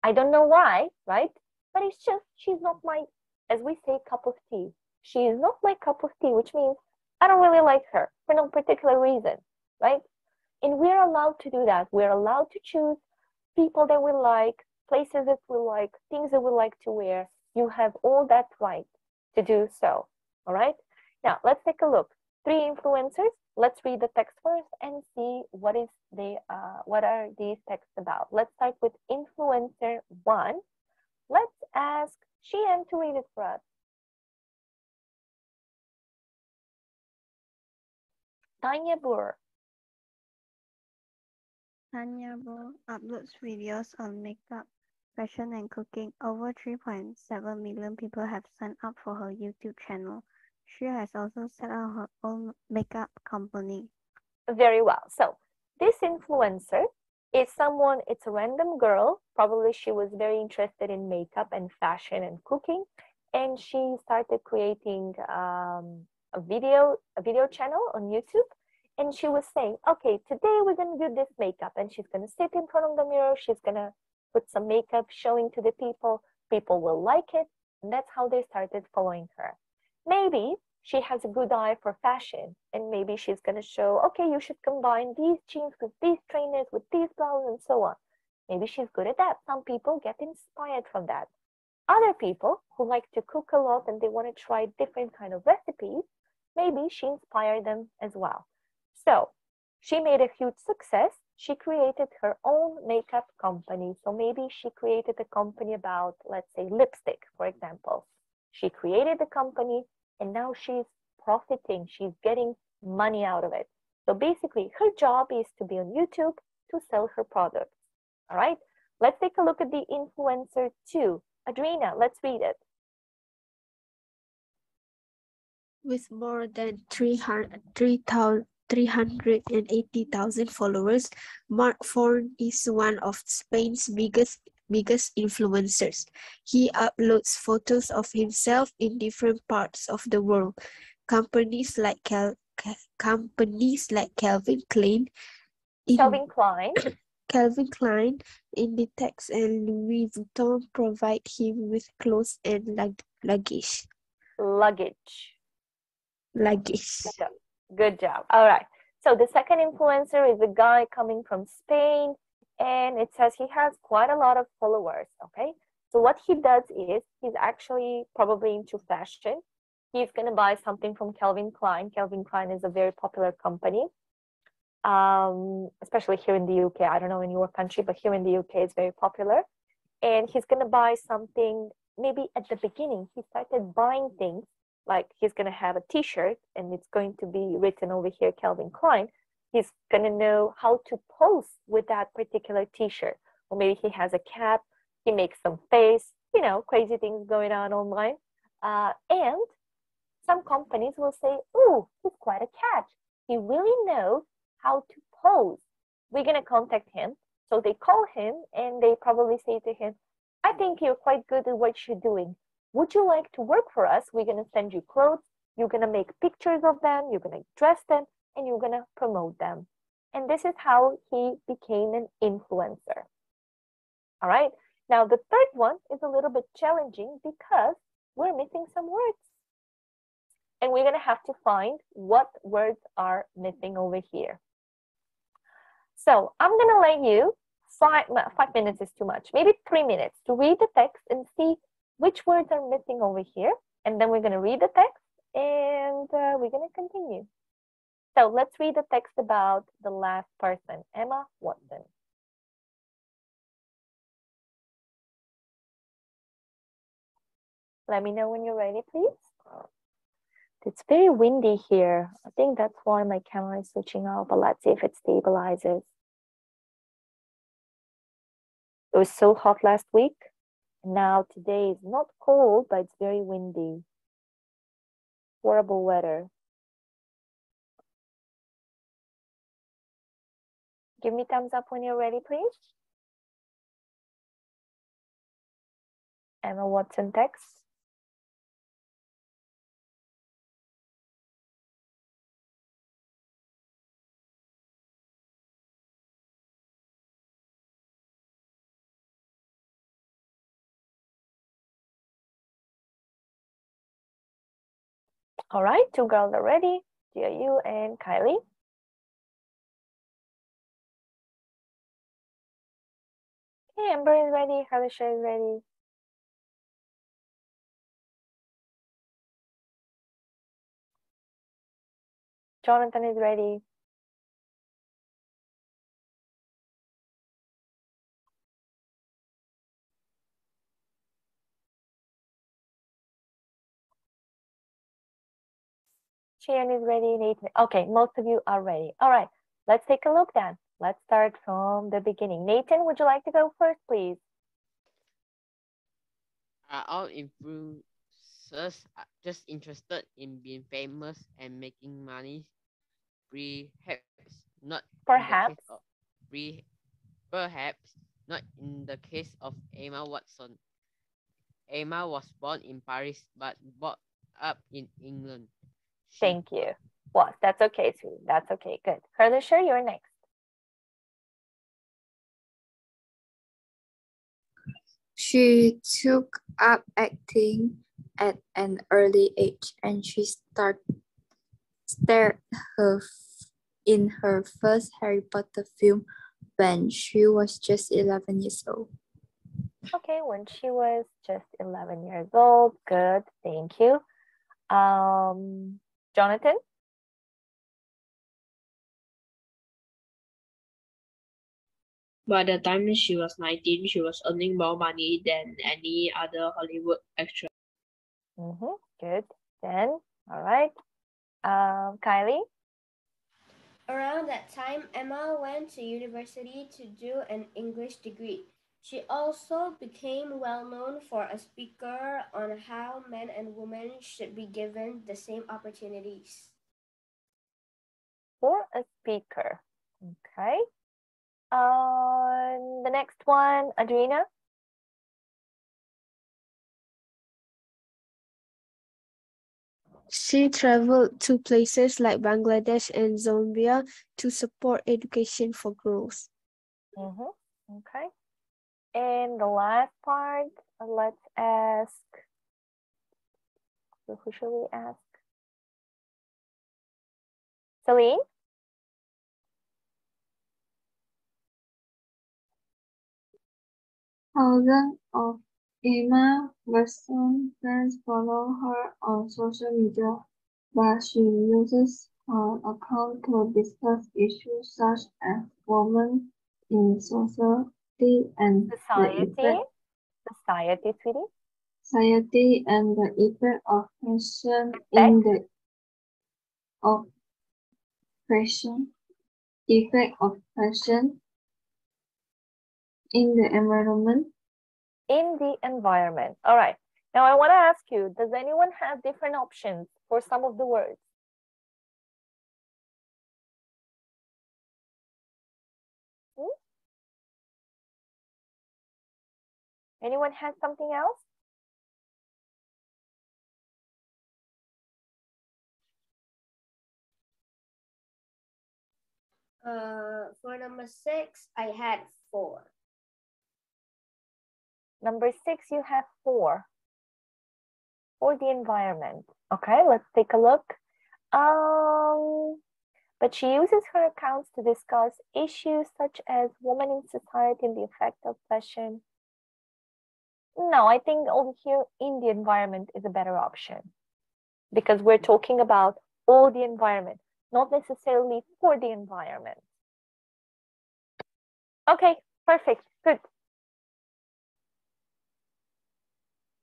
I don't know why, right? But it's just she's not my, as we say, cup of tea. She is not my cup of tea, which means I don't really like her for no particular reason, right? And we're allowed to do that. We're allowed to choose people that we like, places that we like, things that we like to wear. You have all that right to do so, all right? Now, let's take a look. 3 influencers. Let's read the text first and see what are these texts about. Let's start with influencer 1. Let's ask Sheehan to read it for us. Tanya Burr. Tanya Bo uploads videos on makeup, fashion, and cooking. Over 3.7 million people have signed up for her YouTube channel. She has also set up her own makeup company. Very well. So this influencer is someone, it's a random girl. Probably she was very interested in makeup and fashion and cooking. And she started creating a video channel on YouTube. And she was saying, okay, today we're going to do this makeup. And she's going to sit in front of the mirror. She's going to put some makeup showing to the people. People will like it. And that's how they started following her. Maybe she has a good eye for fashion. And maybe she's going to show, okay, you should combine these jeans with these trainers, with these blouses, and so on. Maybe she's good at that. Some people get inspired from that. Other people who like to cook a lot and they want to try different kind of recipes, maybe she inspired them as well. So she made a huge success. She created her own makeup company. So maybe she created a company about, let's say, lipstick, for example. She created the company and now she's profiting. She's getting money out of it. So basically, her job is to be on YouTube to sell her products. All right, let's take a look at the influencer 2. Adrina, let's read it. With more than 380,000 followers, Mark Forn is one of Spain's biggest influencers. He uploads photos of himself in different parts of the world. Companies like Calvin Klein, Calvin Klein, Inditex, and Louis Vuitton provide him with clothes and luggage. Good job. All right. So the second influencer is a guy coming from Spain, and it says he has quite a lot of followers. Okay. So what he does is he's actually probably into fashion. He's going to buy something from Calvin Klein. Calvin Klein is a very popular company, especially here in the UK. I don't know in your country, but here in the UK, it's very popular. And he's going to buy something. Maybe at the beginning, he started buying things like he's going to have a t-shirt and it's going to be written over here, Calvin Klein. He's going to know how to pose with that particular t-shirt. Or maybe he has a cap, he makes some face, crazy things going on online. And some companies will say, oh, he's quite a catch. He really knows how to pose. We're going to contact him. So they call him and they probably say to him, I think you're quite good at what you're doing. Would you like to work for us? We're going to send you clothes. You're going to make pictures of them. You're going to dress them, and you're going to promote them. And this is how he became an influencer. All right. Now, the third one is a little bit challenging because we're missing some words. And we're going to have to find what words are missing over here. So I'm going to let you, 5 minutes is too much, maybe 3 minutes to read the text and see which words are missing over here. And then we're going to read the text and we're going to continue. So let's read the text about the last person, Emma Watson. Let me know when you're ready, please. It's very windy here. I think that's why my camera is switching off, but let's see if it stabilizes. It was so hot last week. Now today is not cold, but it's very windy. Horrible weather. Give me thumbs up when you're ready, please. Emma Watson text. All right, 2 girls are ready. Jiayu and Kylie. Okay, Amber is ready. Halisha is ready. Jonathan is ready. Cheyenne is ready. Nathan. Okay, most of you are ready. All right, let's take a look then. Let's start from the beginning. Nathan, would you like to go first, please? Are all influencers just interested in being famous and making money? Perhaps not. Perhaps. Perhaps not in the case of Emma Watson. Emma was born in Paris but brought up in England. Thank you. Well, that's okay, sweetie. That's okay. Good. Halisha, you're next. She took up acting at an early age, and she starred in her first Harry Potter film when she was just 11 years old. Okay, when she was just 11 years old. Good, thank you. Jonathan? By the time she was 19, she was earning more money than any other Hollywood actress. Good, then, all right. Kylie? Around that time, Emma went to university to do an English degree. She also became well known for a speaker on how men and women should be given the same opportunities. For a speaker, okay. The next one, Adrina? She traveled to places like Bangladesh and Zambia to support education for girls. Okay. And the last part, let's ask, who should we ask? Celine? Thousands of Emma Watson fans follow her on social media, but she uses her account to discuss issues such as women in society and Society, sweetie? Society and the effect of fashion in the effect of fashion in the environment. In the environment. All right. Now I want to ask you, does anyone have different options for some of the words? Anyone has something else? For number 6, I had 4. Number 6, you have 4 for the environment. Okay, let's take a look. But she uses her accounts to discuss issues such as women in society and the effect of fashion. No, I think over here in the environment is a better option because we're talking about all the environment, not necessarily for the environment. Okay, perfect, good.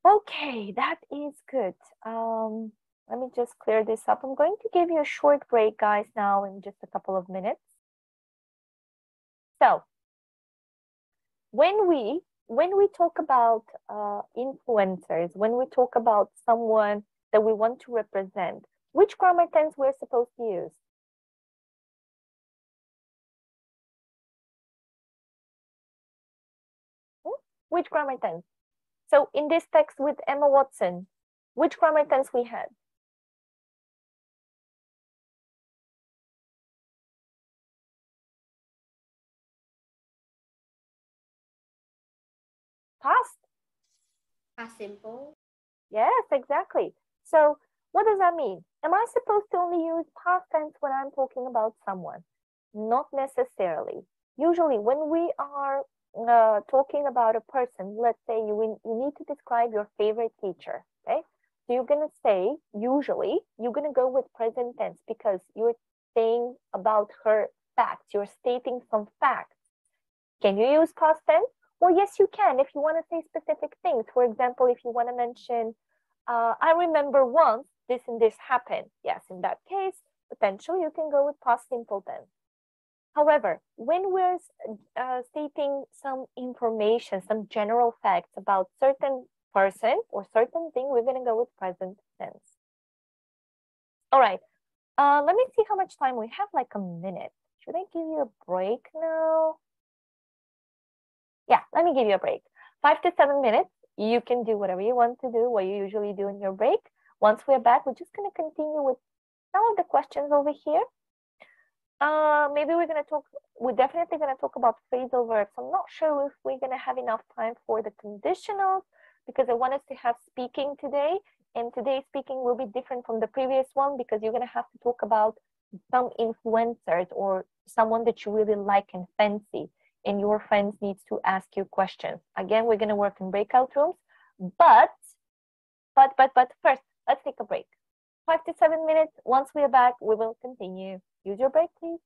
Okay, that is good. Let me just clear this up. I'm going to give you a short break, guys, now in just a couple of minutes. So, when we talk about influencers, when we talk about someone that we want to represent, which grammar tense we're supposed to use? Which grammar tense? So in this text with Emma Watson, which grammar tense we had? Past? Past simple. Yes, exactly. So what does that mean? Am I supposed to only use past tense when I'm talking about someone? Not necessarily. Usually when we are talking about a person, let's say you need to describe your favorite teacher, okay? So you're going to say, usually, you're going to go with present tense because you're saying about her facts. You're stating some facts. Can you use past tense? Well, yes, you can if you want to say specific things. For example, if you want to mention, I remember once this and this happened. Yes, in that case, potentially you can go with past simple tense. However, when we're stating some information, some general facts about certain person or certain thing, we're going to go with present tense. All right. Let me see how much time we have, like a minute. Should I give you a break now? Yeah, let me give you a break. 5 to 7 minutes. You can do whatever you want to do, what you usually do in your break. Once we're back, we're just going to continue with some of the questions over here. Maybe we're definitely going to talk about phrasal verbs. I'm not sure if we're going to have enough time for the conditionals because I want us to have speaking today. And today's speaking will be different from the previous one because you're going to have to talk about some influencers or someone that you really like and fancy. And your friends needs to ask you questions. Again, we're going to work in breakout rooms. But first, let's take a break. 5 to 7 minutes. Once we are back, we will continue. Use your break, please.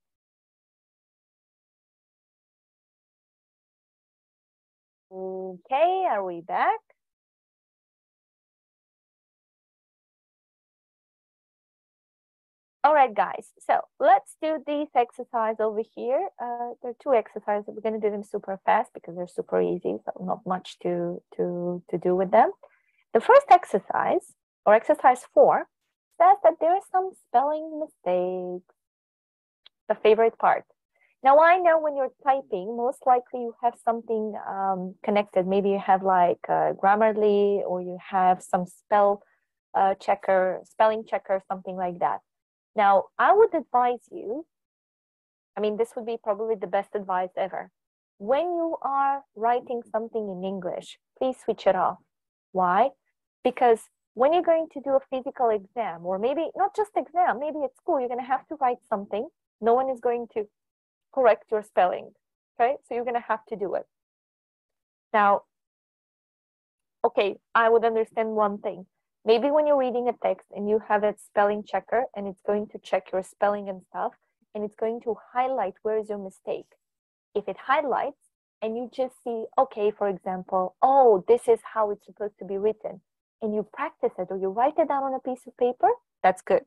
Okay, are we back? All right, guys. So let's do this exercise over here. There are 2 exercises. We're going to do them super fast because they're super easy. So not much to do with them. The first exercise, or exercise 4, says that there are some spelling mistakes. The favorite part. Now I know when you're typing, most likely you have something connected. Maybe you have like Grammarly, or you have some spelling checker, something like that. Now I would advise you, I mean, this would be probably the best advice ever. When you are writing something in English, please switch it off. Why? Because when you're going to do a physical exam, or maybe not just exam, maybe at school, you're going to have to write something. No one is going to correct your spelling, okay? So you're going to have to do it. Now, okay, I would understand one thing. Maybe when you're reading a text and you have a spelling checker and it's going to check your spelling and stuff, and it's going to highlight where is your mistake. If it highlights and you just see, okay, for example, oh, this is how it's supposed to be written, and you practice it or you write it down on a piece of paper, that's good.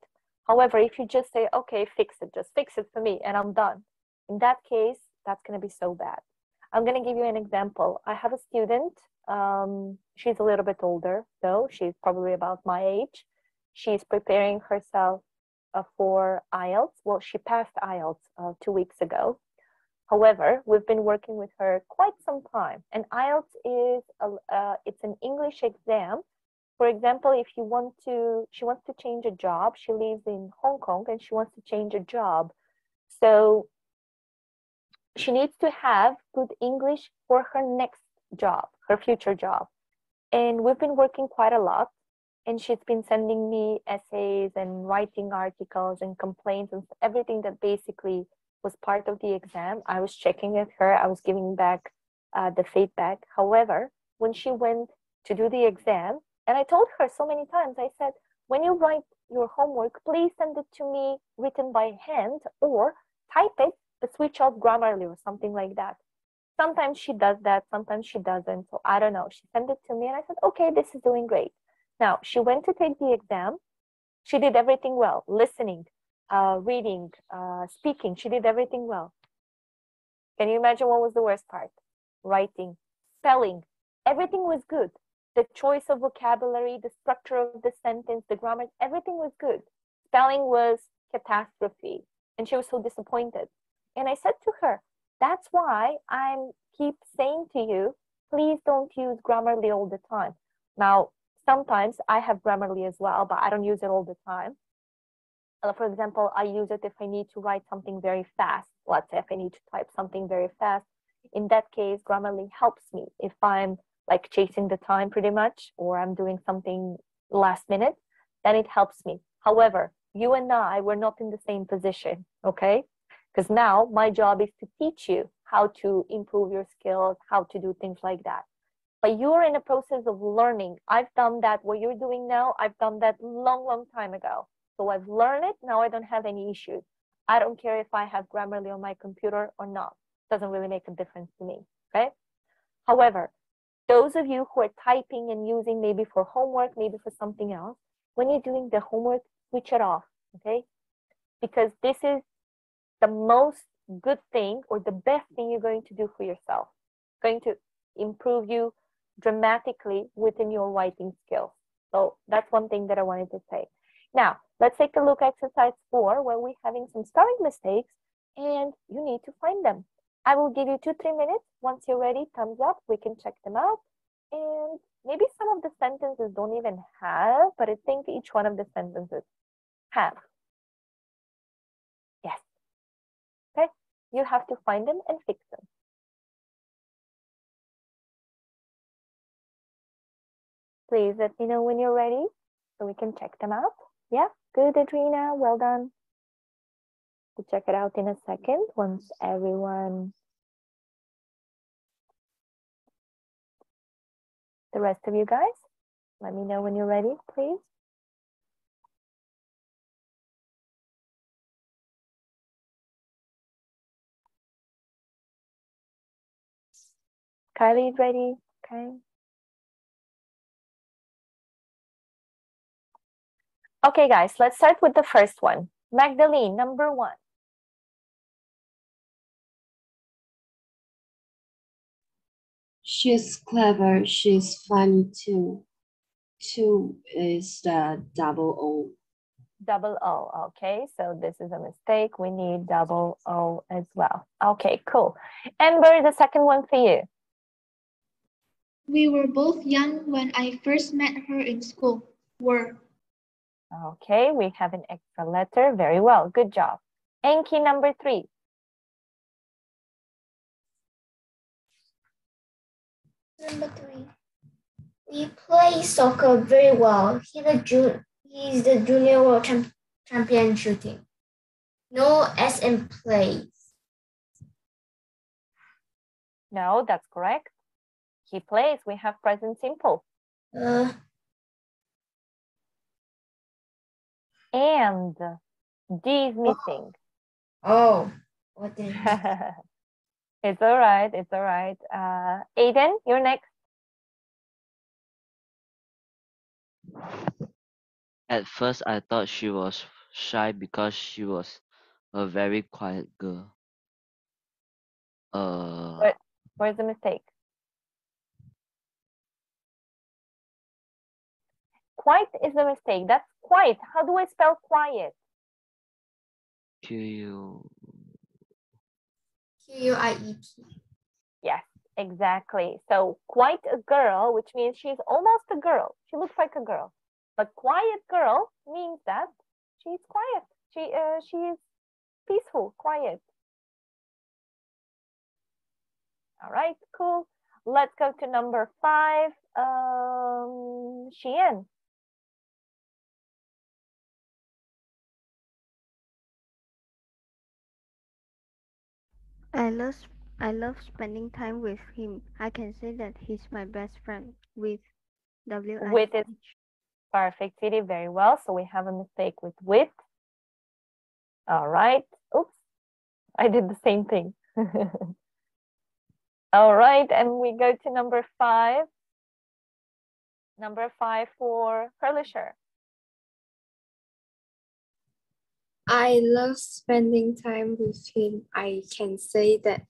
However, if you just say, okay, fix it, just fix it for me and I'm done, in that case, that's going to be so bad. I'm going to give you an example. I have a student. She's a little bit older, though. She's probably about my age. She's preparing herself for IELTS. Well, she passed IELTS 2 weeks ago. However, we've been working with her quite some time. And IELTS is it's an English exam. For example, if she wants to change a job. She lives in Hong Kong and she wants to change a job. So she needs to have good English for her next job, her future job. And we've been working quite a lot. And she's been sending me essays and writing articles and complaints and everything that basically was part of the exam. I was checking with her. I was giving back the feedback. However, when she went to do the exam, and I told her so many times, I said, when you write your homework, please send it to me written by hand or type it, but switch off Grammarly or something like that. Sometimes she does that, sometimes she doesn't. So I don't know. She sent it to me and I said, okay, this is doing great. Now, she went to take the exam. She did everything well, listening, reading, speaking. She did everything well. Can you imagine what was the worst part? Writing, spelling. Everything was good. The choice of vocabulary, the structure of the sentence, the grammar, everything was good. Spelling was catastrophe. And she was so disappointed. And I said to her, that's why I keep saying to you, please don't use Grammarly all the time. Now, sometimes I have Grammarly as well, but I don't use it all the time. For example, I use it if I need to write something very fast. Let's say if I need to type something very fast. In that case, Grammarly helps me if I'm like chasing the time pretty much, or I'm doing something last minute, then it helps me. However, you and I, we're not in the same position, okay? Because now my job is to teach you how to improve your skills, how to do things like that. But you're in a process of learning. I've done that. What you're doing now, I've done that long time ago. So I've learned it. Now I don't have any issues. I don't care if I have Grammarly on my computer or not. It doesn't really make a difference to me, okay? However, those of you who are typing and using maybe for homework, maybe for something else, when you're doing the homework, switch it off, okay? Because this is the most good thing or the best thing you're going to do for yourself. It's going to improve you dramatically within your writing skills. So that's one thing that I wanted to say. Now, let's take a look at exercise 4, where we're having some spelling mistakes and you need to find them. I will give you 2-3 minutes. Once you're ready, thumbs up, we can check them out. And maybe some of the sentences don't even have, but I think each one of the sentences have. Yes. Okay, you have to find them and fix them. Please let me know when you're ready so we can check them out. Yeah, good, Adrina, well done. We'll check it out in a second once everyone, the rest of you guys, let me know when you're ready, please. Kylie, ready? Okay. Okay, guys, let's start with the first one. Magdalene, number 1. She's clever. She's funny too. Two is the double O. Double O, okay, so this is a mistake. We need double O as well. Okay, cool. Amber, the second one for you. We were both young when I first met her in school. Were. Okay, we have an extra letter. Very well, good job. Enki, number 3. Number 3. We play soccer very well. He's the junior world champion shooting. No S in plays. No, that's correct. He plays. We have present simple. And D is missing. Oh, what did It's all right. It's all right. Aiden, you're next. At first, I thought she was shy because she was a very quiet girl. Where's the mistake? Quiet is the mistake. That's quiet. How do I spell quiet? Q. Quiet. Yes, exactly. So quite a girl, which means she's almost a girl. She looks like a girl. But quiet girl means that she's quiet. She's peaceful, quiet. All right, cool. Let's go to number 5. Xian. I love I love spending time with him. I can say that he's my best friend with W-I. With is perfect, City, very well. So we have a mistake with. All right. Oops, I did the same thing. All right, and we go to number 5. Number 5 for Perlisher. I love spending time with him. I can say that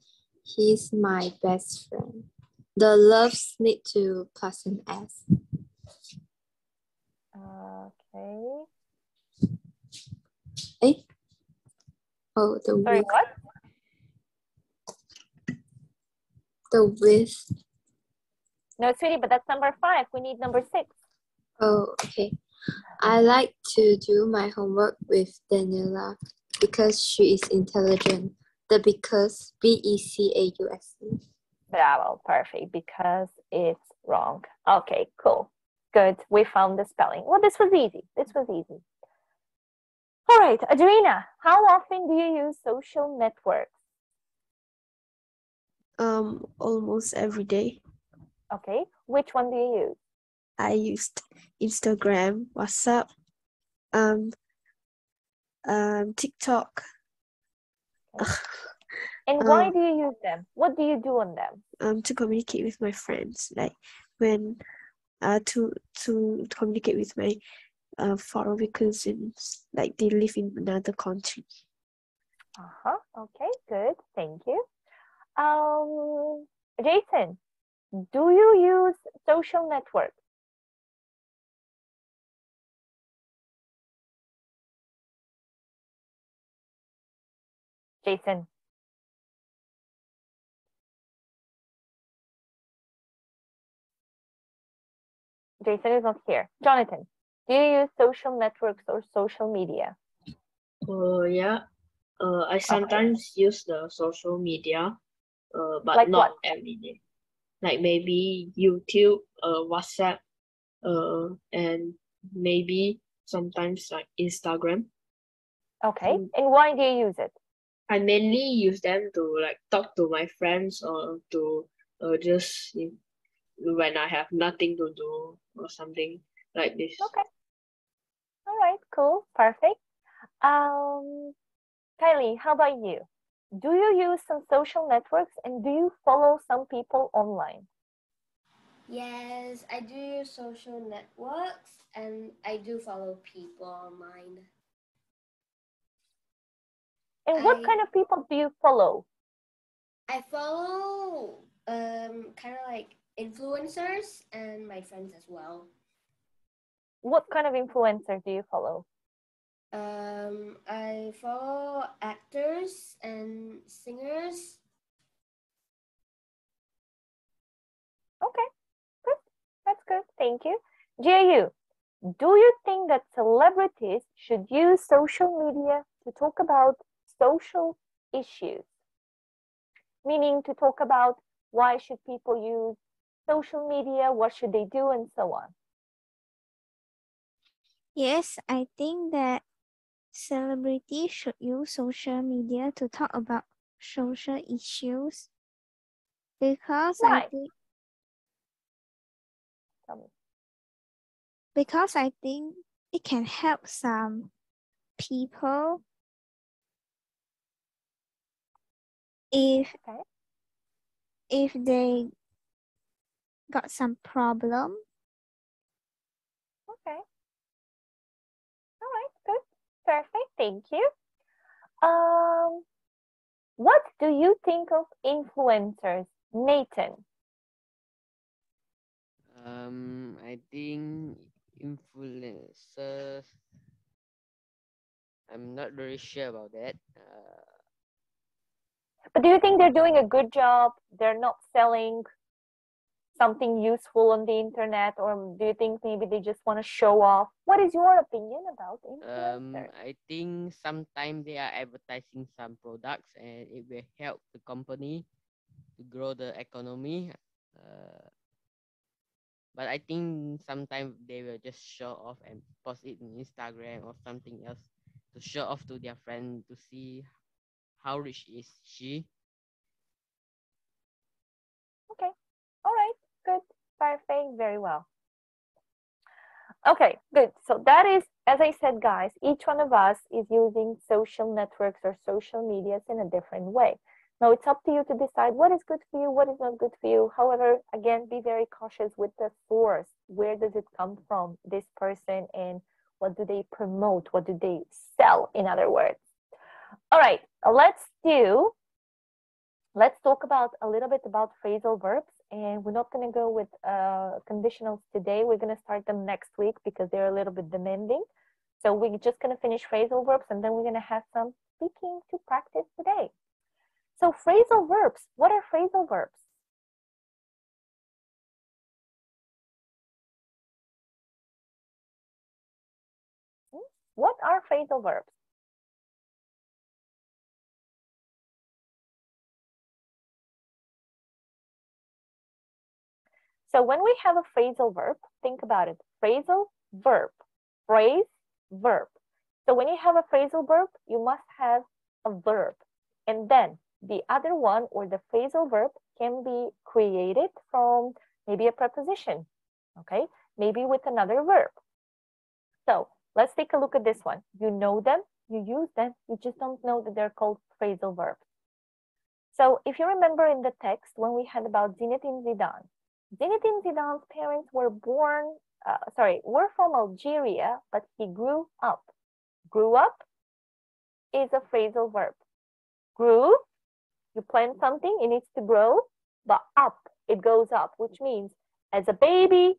he's my best friend. The loves need to plus an S. Okay. Eh? Oh, the Sorry, with. what? The with. No, sweetie, but that's number 5. We need number 6. Oh, okay. I like to do my homework with Daniela because she is intelligent. The because, B-E-C-A-U-S-E. Bravo, perfect, because it's wrong. Okay, cool. Good, we found the spelling. Well, this was easy. This was easy. All right, Adrina, how often do you use social networks? Almost every day. Okay, which one do you use? I used Instagram, WhatsApp, TikTok. Okay. And why do you use them? What do you do on them? To communicate with my friends, like when to communicate with my faraway cousins, like they live in another country. Okay, good. Thank you. Jason, do you use social networks? Jason. Jason is not here. Jonathan, do you use social networks or social media? Yeah. I sometimes use the social media, but Like not what? every day. Like maybe YouTube, WhatsApp, and maybe sometimes like Instagram. Okay, and why do you use it? I mainly use them to like talk to my friends or to just when I have nothing to do or something like this. Okay. All right, cool, perfect. Kylie, how about you? Do you use some social networks and do you follow some people online? Yes, I do use social networks and I do follow people online. And what kind of people do you follow? I follow kind of like influencers and my friends as well. What kind of influencer do you follow? I follow actors and singers. Okay, good. That's good. Thank you. Jiayu, do you think that celebrities should use social media to talk about social issues? Meaning to talk about why should people use social media, what should they do, and so on. Yes, I think that celebrities should use social media to talk about social issues because Why? I think it can help some people if they got some problem. Okay. All right, good. Perfect. Thank you. What do you think of influencers, Nathan? I think influencers. I'm not very sure about that. But do you think they're doing a good job? They're not selling something useful on the internet, or do you think maybe they just want to show off? What is your opinion about influencers? I think sometimes they are advertising some products and it will help the company to grow the economy. But I think sometimes they will just show off and post it in Instagram or something else to show off to their friend to see how rich is she. Okay, all right, good, perfect, very well. Okay, good. So that is, as I said, guys, each one of us is using social networks or social medias in a different way. Now it's up to you to decide what is good for you, what is not good for you. However, again, be very cautious with the source. Where does it come from, this person, and what do they promote? What do they sell, in other words? All right, let's talk about a little bit about phrasal verbs. And we're not going to go with conditionals today. We're going to start them next week because they're a little bit demanding. So we're just going to finish phrasal verbs, and then we're going to have some speaking to practice today. So phrasal verbs, what are phrasal verbs? What are phrasal verbs? So when we have a phrasal verb, think about it. Phrasal verb, phrase, verb. So when you have a phrasal verb, you must have a verb. And then the other one, or the phrasal verb, can be created from maybe a preposition, okay? Maybe with another verb. So let's take a look at this one. You know them, you use them, you just don't know that they're called phrasal verbs. So if you remember in the text when we had about Zinedine Zidane's parents were were from Algeria, but he grew up. Grew up is a phrasal verb. Grew, you plant something, it needs to grow, but up, it goes up, which means as a baby,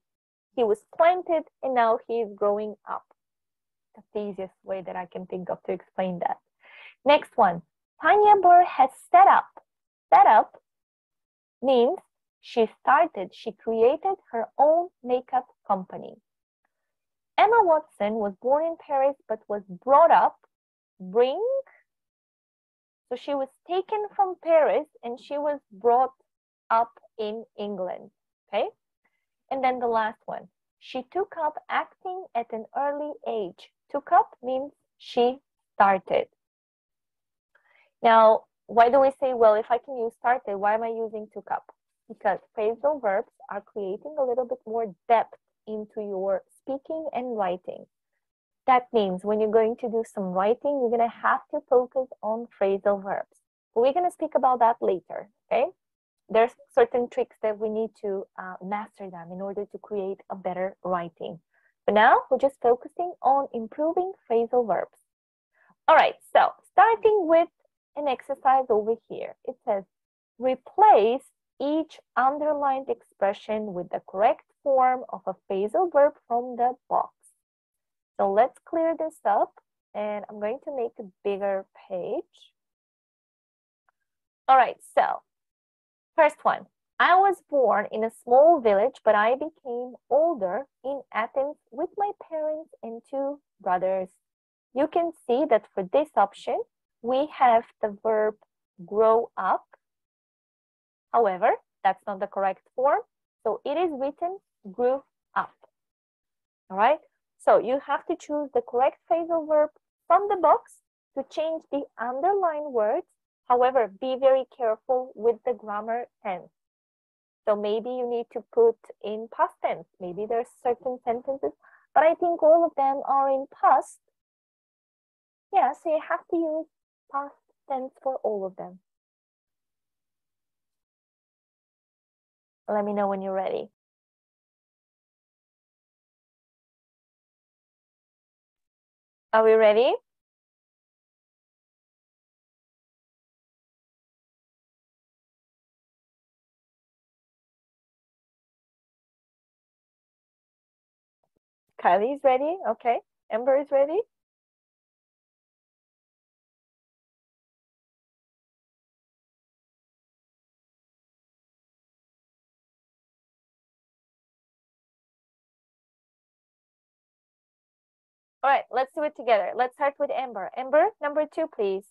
he was planted and now he is growing up. That's the easiest way that I can think of to explain that. Next one, Tanya Burr has set up. Set up means she created her own makeup company. Emma Watson was born in Paris but was brought up, so she was taken from Paris and she was brought up in England, okay? And then the last one, she took up acting at an early age. Took up means she started. Now, why do we say, well, if I can use started, why am I using took up? Because phrasal verbs are creating a little bit more depth into your speaking and writing. That means when you're going to do some writing, you're going to have to focus on phrasal verbs. But we're going to speak about that later, okay? There's certain tricks that we need to master them in order to create a better writing. But now we're just focusing on improving phrasal verbs. All right, so starting with an exercise over here. It says, replace each underlined expression with the correct form of a phrasal verb from the box. So let's clear this up, and I'm going to make a bigger page. All right, so first one. I was born in a small village, but I became older in Athens with my parents and 2 brothers. You can see that for this option, we have the verb grow up. However, that's not the correct form. So it is written grew up. All right. So you have to choose the correct phrasal verb from the box to change the underlined words. However, be very careful with the grammar tense. So maybe you need to put in past tense. Maybe there's certain sentences, but I think all of them are in past. Yeah, so you have to use past tense for all of them. Let me know when you're ready. Are we ready? Kylie's ready? Okay. Amber is ready? All right, let's do it together. Let's start with Amber. Amber, number 2, please.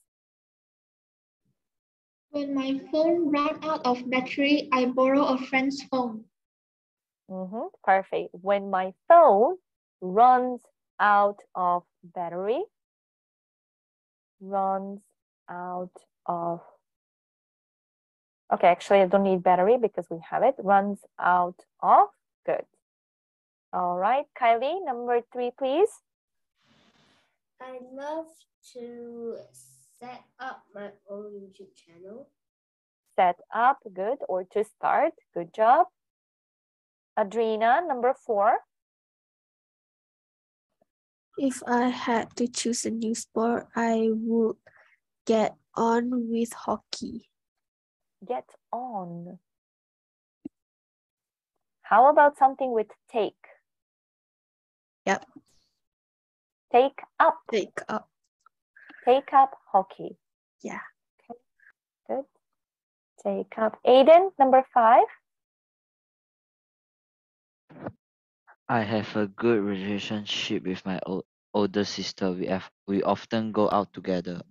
When my phone ran out of battery, I borrow a friend's phone. Perfect. When my phone runs out of battery, runs out of, okay, actually I don't need battery because we have it, runs out of, good. All right, Kylie, number 3, please. I love to set up my own YouTube channel. Set up, good, or to start, good job. Adrina, number 4. If I had to choose a new sport, I would get on with hockey. Get on. How about something with take? Yep. Take up. Take up. Take up hockey. Yeah. Okay, good. Take up. Aiden, number 5. I have a good relationship with my older sister. We often go out together.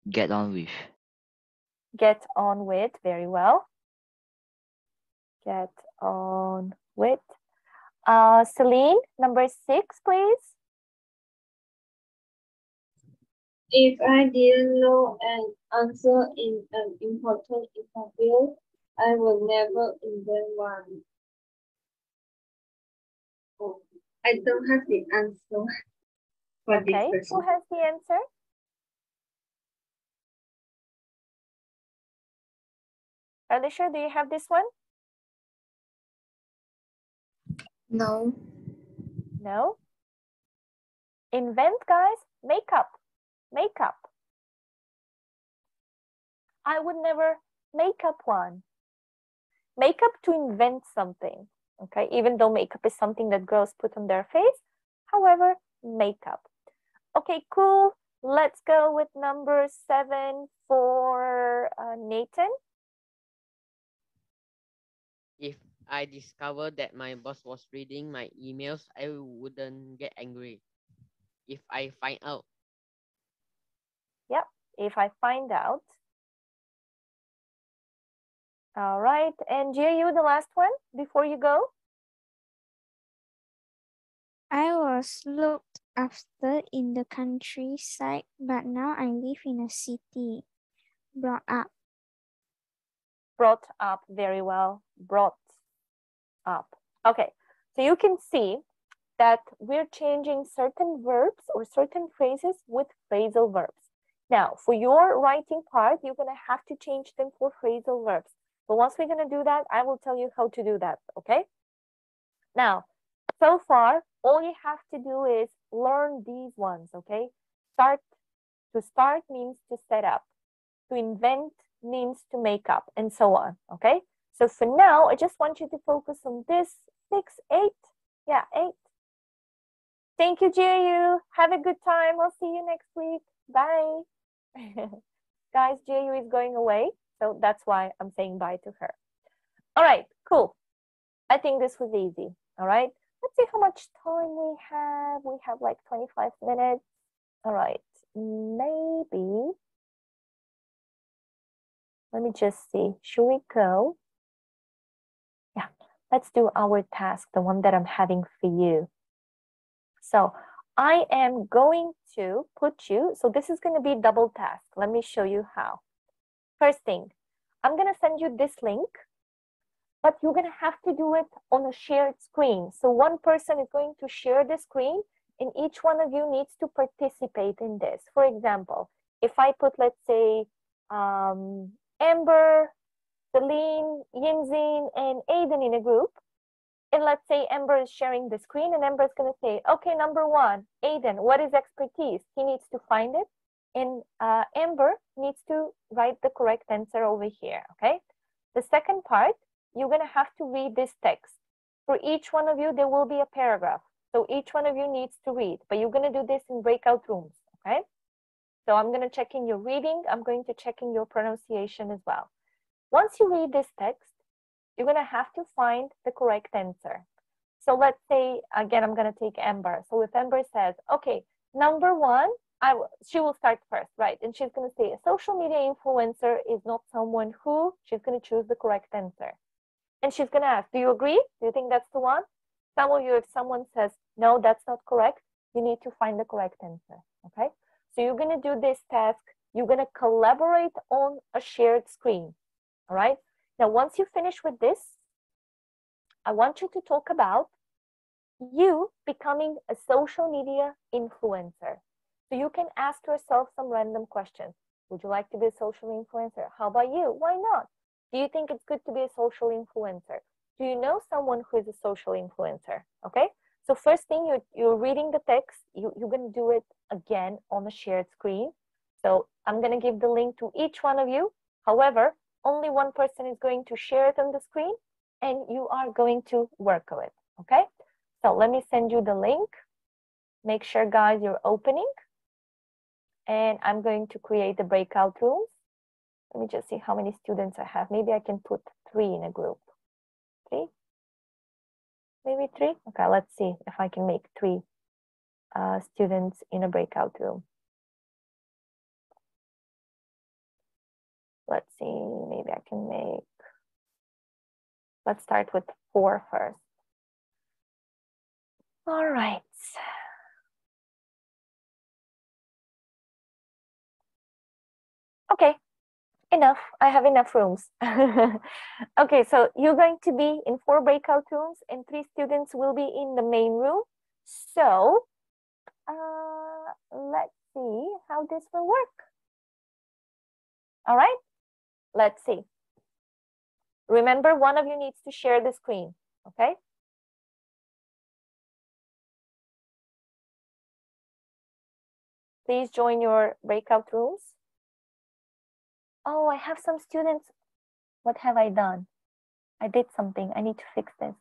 Get on with. Get on with, very well. Get on with. Celine, number 6, please. If I didn't know an answer in an important interview, I will never invent one. Oh, I don't have the answer for this Okay, question. who has the answer? Alicia, do you have this one? No. No? Invent, guys. Make up. Make up. I would never make up one. Make up to invent something. Okay, even though makeup is something that girls put on their face. However, makeup. Okay, cool. Let's go with number 7 for Nathan. If I discovered that my boss was reading my emails, I wouldn't get angry. If I find out. Yep, if I find out. All right, and you, the last one before you go. I was looked after in the countryside, but now I live in a city. Brought up. Brought up, very well. Brought up. Okay, so you can see that we're changing certain verbs or certain phrases with phrasal verbs. Now, for your writing part, you're going to have to change them for phrasal verbs. But once we're going to do that, I will tell you how to do that, okay? Now, so far, all you have to do is learn these ones, okay? To start means to set up. To invent means to make up, and so on, okay? So for now, I just want you to focus on this 6, 8. Yeah, 8. Thank you, Jiu. Have a good time. I'll see you next week. Bye. Guys, Jiu is going away, so that's why I'm saying bye to her. All right, cool. I think this was easy. All right, let's see how much time we have. We have like 25 minutes. All right, maybe. Let me just see. Should we go? Yeah, let's do our task, the one that I'm having for you. So I am going to put you, so this is going to be double task. Let me show you how. First thing, I'm going to send you this link, but you're going to have to do it on a shared screen. So one person is going to share the screen and each one of you needs to participate in this. For example, if I put, let's say, Amber, Celine, Yinzin, and Aiden in a group, and let's say Amber is sharing the screen and Amber is going to say, okay, number 1, Aiden, what is expertise? He needs to find it. And Amber needs to write the correct answer over here, okay? The second part, you're going to have to read this text. For each one of you, there will be a paragraph. So each one of you needs to read, but you're going to do this in breakout rooms, okay? So I'm going to check in your reading. I'm going to check in your pronunciation as well. Once you read this text, you're going to have to find the correct answer. So let's say, again, I'm going to take Amber. So if Amber says, okay, number one, she will start first, right? And she's going to say a social media influencer is not someone who, she's going to choose the correct answer. And she's going to ask, do you agree? Do you think that's the one? Some of you, if someone says, no, that's not correct, you need to find the correct answer, okay? So you're going to do this task. You're going to collaborate on a shared screen, all right? Now, once you finish with this, I want you to talk about you becoming a social media influencer. So you can ask yourself some random questions. Would you like to be a social influencer? How about you? Why not? Do you think it's good to be a social influencer? Do you know someone who is a social influencer? Okay. So first thing, you're reading the text. You're going to do it again on the shared screen. So I'm going to give the link to each one of you. However, only one person is going to share it on the screen and you are going to work on it. Okay. So let me send you the link. Make sure, guys, you're opening. And I'm going to create the breakout rooms. Let me just see how many students I have. Maybe I can put 3 in a group. 3? Maybe 3? Okay, let's see if I can make 3 students in a breakout room. Let's see, maybe I can make, let's start with 4 first. All right. Okay, enough. I have enough rooms. Okay, so you're going to be in 4 breakout rooms and 3 students will be in the main room. So let's see how this will work. All right, let's see. Remember, one of you needs to share the screen, okay? Please join your breakout rooms. Oh, I have some students. What have I done? I did something. I need to fix this.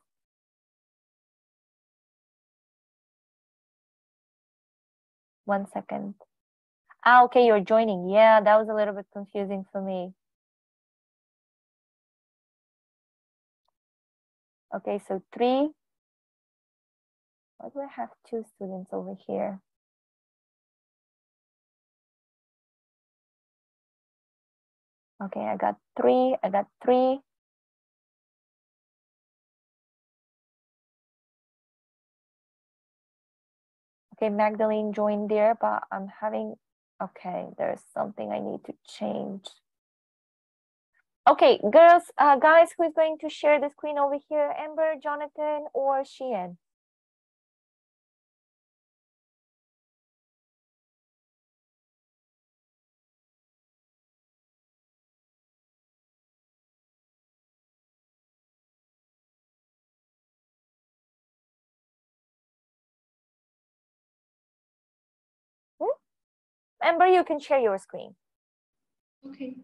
One second. Ah, okay, you're joining. Yeah, that was a little bit confusing for me. Okay, so 3. Why do I have 2 students over here? Okay, I got 3. I got 3. Okay, Magdalene joined there, but I'm having, okay, there's something I need to change. Okay, girls, guys, who is going to share the screen over here? Amber, Jonathan, or Sheehan? Amber, you can share your screen. Okay.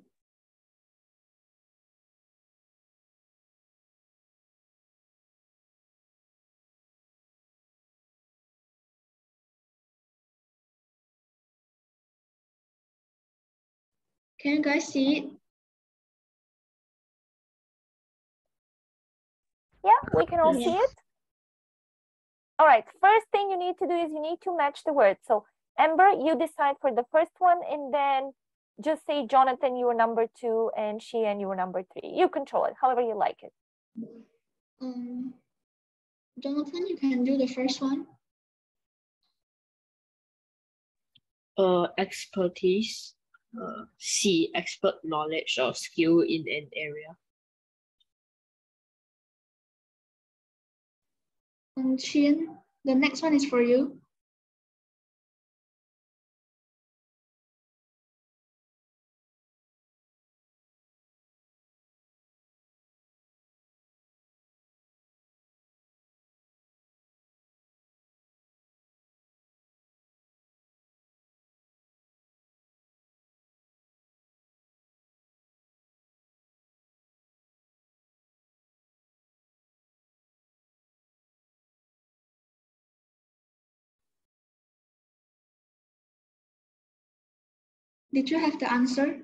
Can you guys see it? Yeah, we can all see it. All right, first thing you need to do is you need to match the words. So Amber, you decide for the first one and then just say Jonathan, you were number 2 and Sheehan, you were number 3. You control it, however you like it. Jonathan, you can do the first one. Expertise. C, expert knowledge or skill in an area. Sheehan, the next one is for you. Did you have the answer?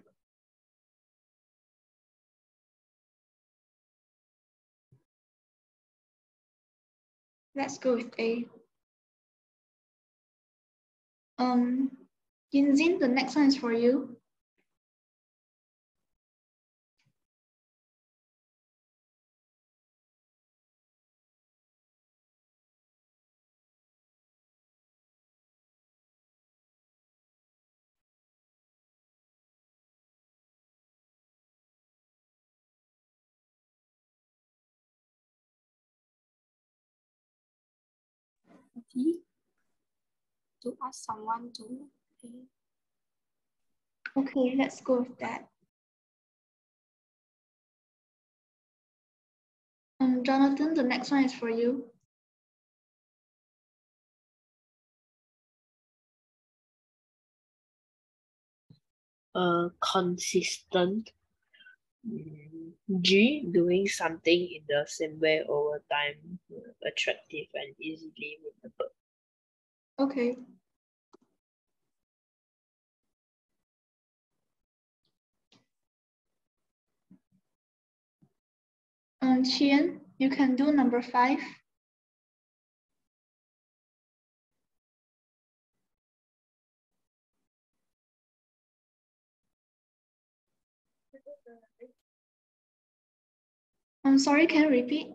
Let's go with A. Yinzin, the next one is for you. B. To ask someone to pay. Okay, let's go with that. Jonathan, the next one is for you. Consistent. G, doing something in the same way over time, attractive and easily remembered. Okay. Qian, you can do number 5. I'm sorry, can you repeat?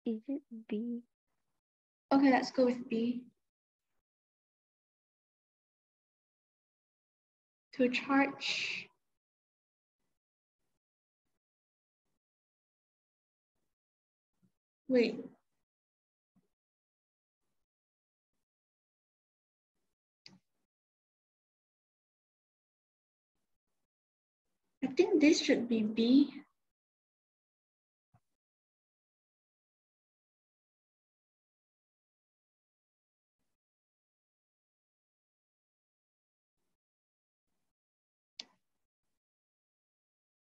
Is it B? Okay, let's go with B. To charge. Wait. I think this should be B.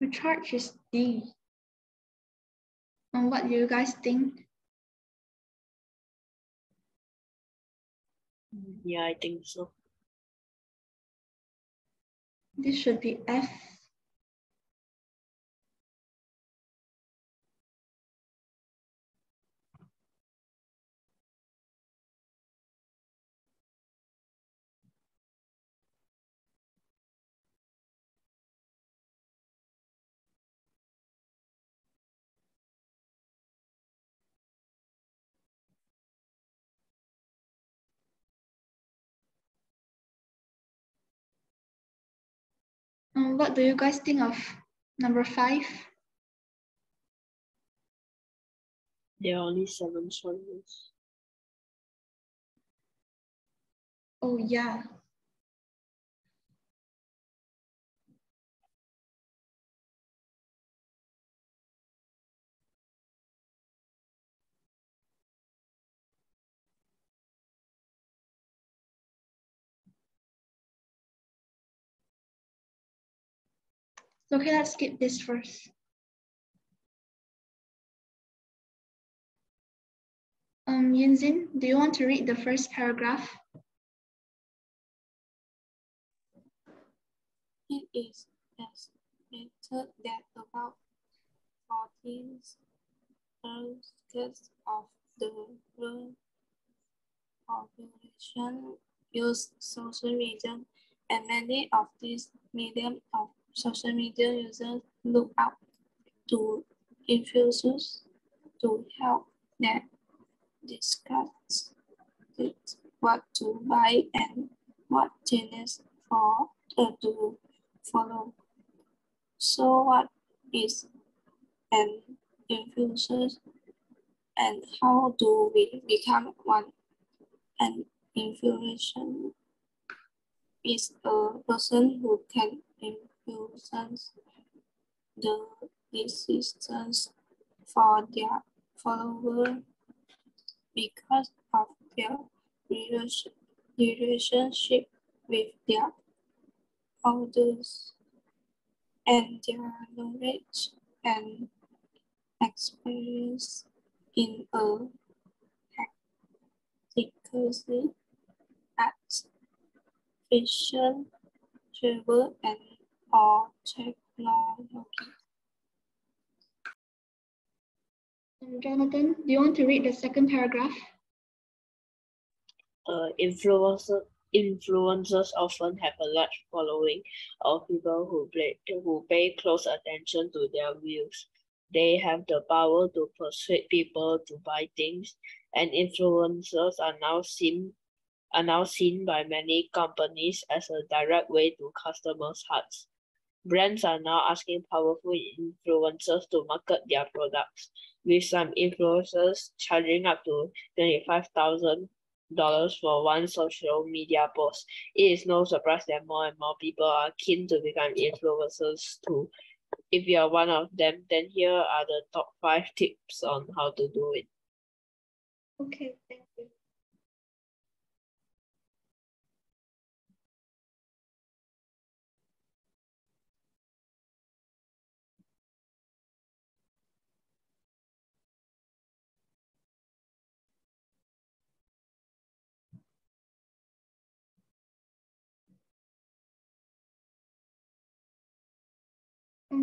The charge is D. And what do you guys think? Yeah, I think so. This should be F. What do you guys think of number 5? There are only 7 choices. Oh, yeah. Okay, let's skip this first. Yinzin, do you want to read the first paragraph? It is estimated that about 14% of the world population use social media, and many of these medium of social media users look up to influencers to help them discuss what to buy and what channels to follow. So what is an influencer and how do we become one? An influencer is a person who can influence the decisions for their followers because of their relationship with their audience and their knowledge and experience in a enthusiast at fiction, travel, and or technology. Jonathan, do you want to read the second paragraph? Influencers often have a large following of people who pay close attention to their views. They have the power to persuade people to buy things, and influencers are now seen by many companies as a direct way to customers' hearts. Brands are now asking powerful influencers to market their products, with some influencers charging up to $25,000 for one social media post. It is no surprise that more and more people are keen to become influencers too. If you are one of them, then here are the top 5 tips on how to do it. Okay, thank you.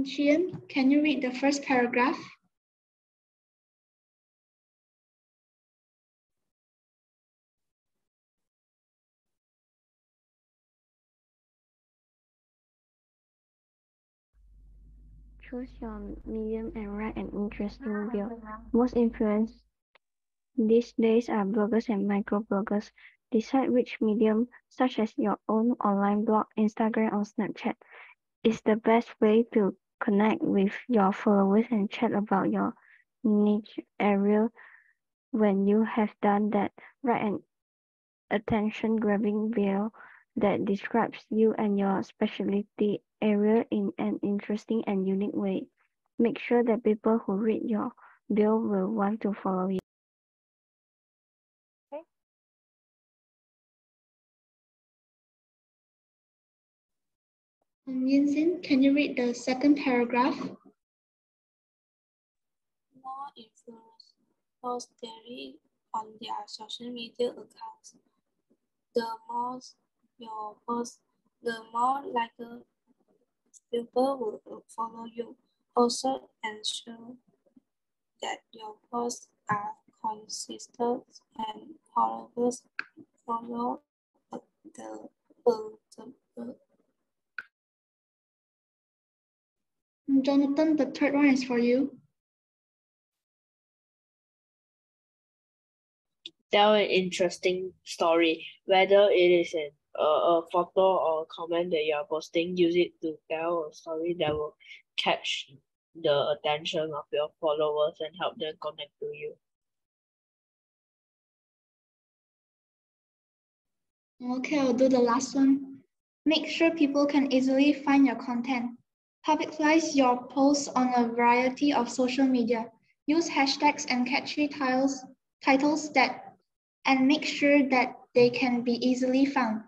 Chien, can you read the first paragraph? Choose your medium and write an interesting bio. Most influenced these days are bloggers and microbloggers. Decide which medium, such as your own online blog, Instagram, or Snapchat, is the best way to connect with your followers and chat about your niche area. When you have done that, write an attention-grabbing bio that describes you and your specialty area in an interesting and unique way. Make sure that people who read your bio will want to follow you. Okay. Yinxin, can you read the second paragraph? More influencers post daily on their social media accounts. The more your post, the more likely people will follow you. Also ensure that your posts are consistent and followers follow the Jonathan, the third one is for you. Tell an interesting story, whether it is a photo or a comment that you are posting. Use it to tell a story that will catch the attention of your followers and help them connect to you. Okay, I'll do the last one. Make sure people can easily find your content. Publicize your posts on a variety of social media. Use hashtags and catchy titles and make sure that they can be easily found.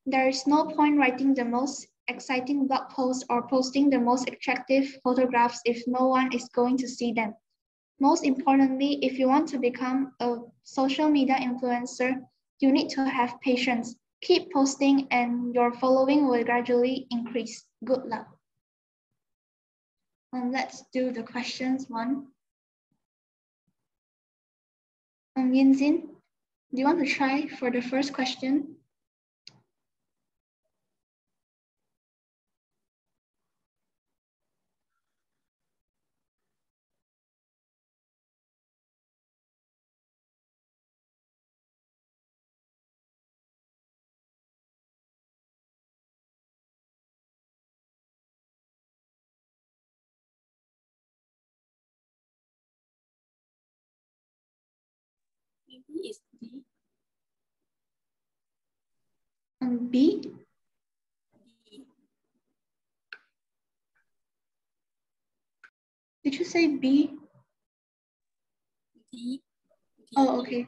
There is no point writing the most exciting blog post or posting the most attractive photographs if no one is going to see them. Most importantly, if you want to become a social media influencer, you need to have patience. Keep posting and your following will gradually increase. Good luck. Let's do the questions one. Yinxin, do you want to try for the first question? Maybe it's D. B? Did you say B? D. Oh, okay.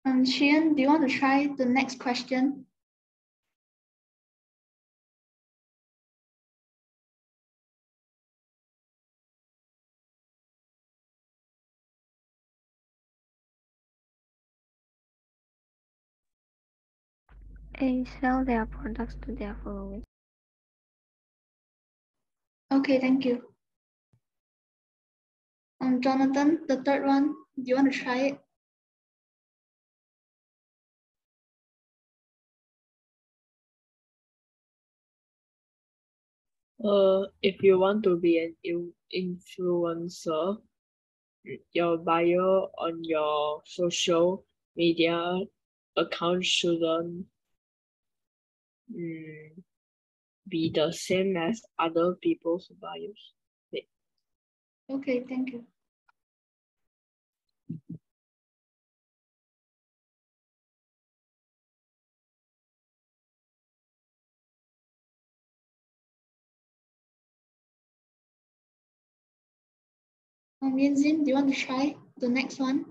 Xian, do you want to try the next question? They sell their products to their followers. Okay, thank you. Jonathan, the third one, do you want to try it? If you want to be an influencer, your bio on your social media account shouldn't be the same as other people's bios. Okay, thank you. Yanzin, do you want to try the next one?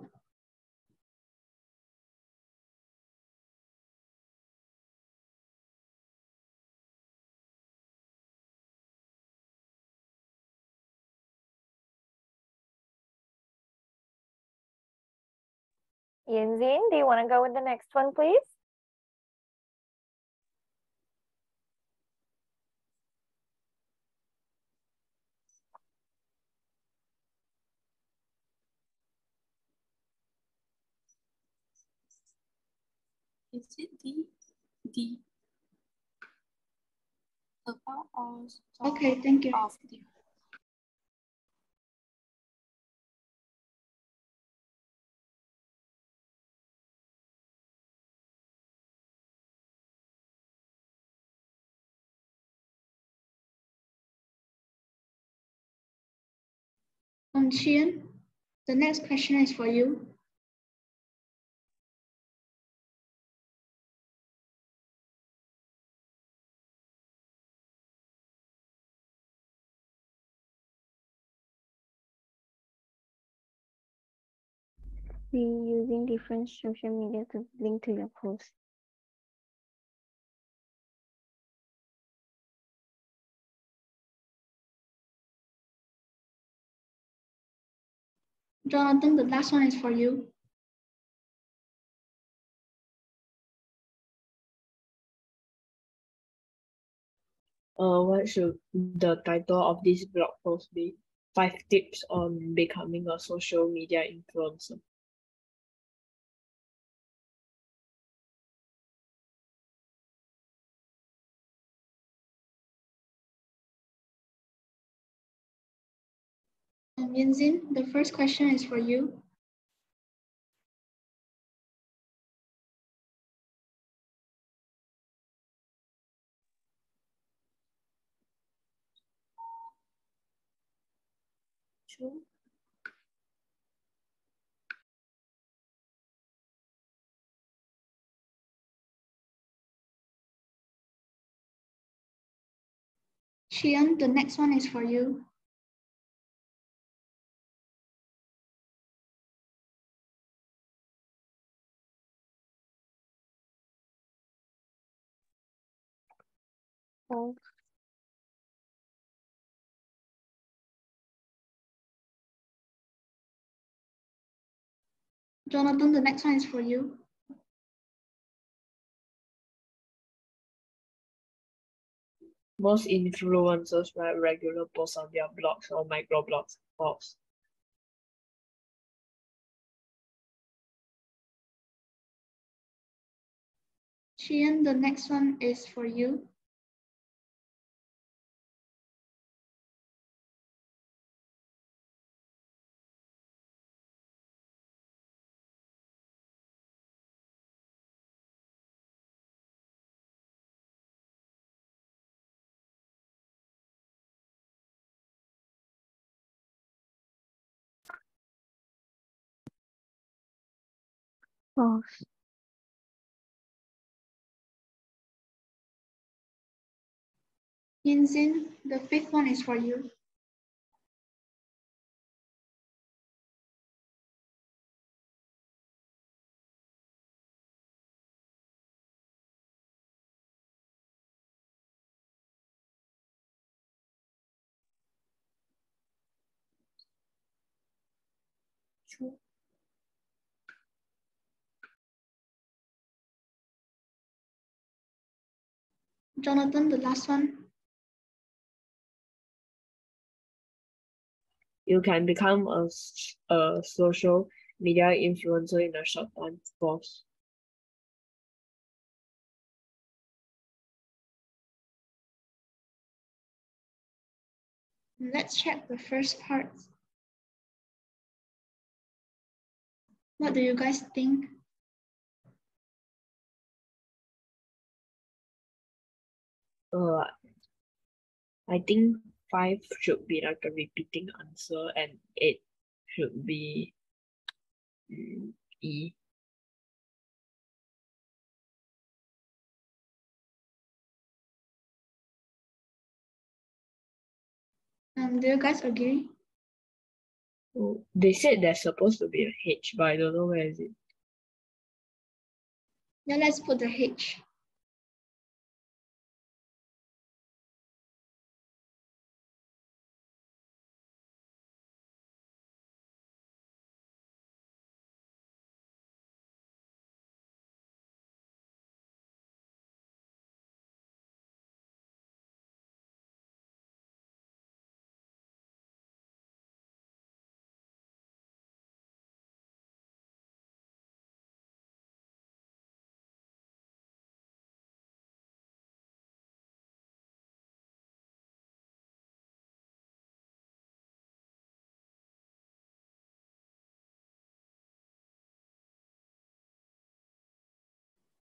Yanzin, do you want to go with the next one, please? Is it the about or Okay, thank you. of the Qian, the next question is for you. Be using different social media to link to your post. Jonathan, the last one is for you. What should the title of this blog post be? 5 tips on becoming a social media influencer. Yanzin, the first question is for you. true. Qian, the next one is for you. Oh. Jonathan, the next one is for you. Most influencers write regular posts on their blogs or microblogs. False. Qian, the next one is for you. False. Yanzin, the fifth one is for you. True. Jonathan, the last one. You can become a social media influencer in a short time. False. Let's check the first part. What do you guys think? I think 5 should be like a repeating answer and 8 should be E. Do you guys agree? Oh, they said there's supposed to be a H, but I don't know where is it. Yeah, let's put the H.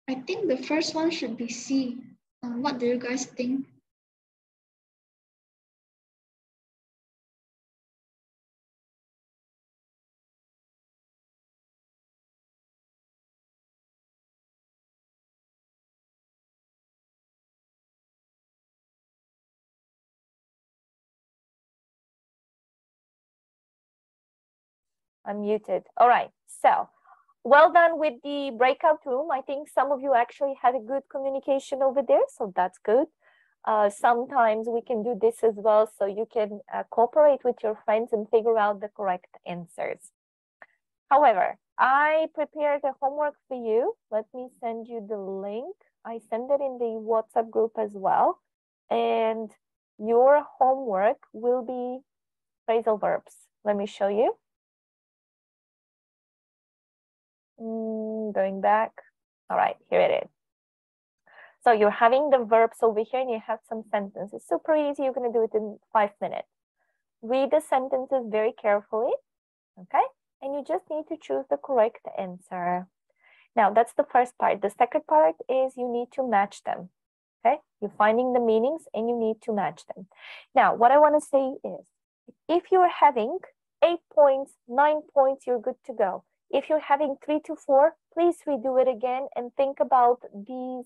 I think the first one should be C. What do you guys think? I'm muted. All right, so well done with the breakout room. I think some of you actually had a good communication over there, so that's good. Sometimes we can do this as well, so you can cooperate with your friends and figure out the correct answers. However, I prepared a homework for you. Let me send you the link. I send it in the WhatsApp group as well. And your homework will be phrasal verbs. Let me show you. Going back. All right, here it is. So you're having the verbs over here and you have some sentences. Super easy. You're going to do it in 5 minutes. Read the sentences very carefully. Okay. And you just need to choose the correct answer. Now, that's the first part. The second part is you need to match them. Okay. You're finding the meanings and you need to match them. Now, what I want to say is if you're having 8 points, 9 points, you're good to go. If you're having 3 to 4, please redo it again and think about these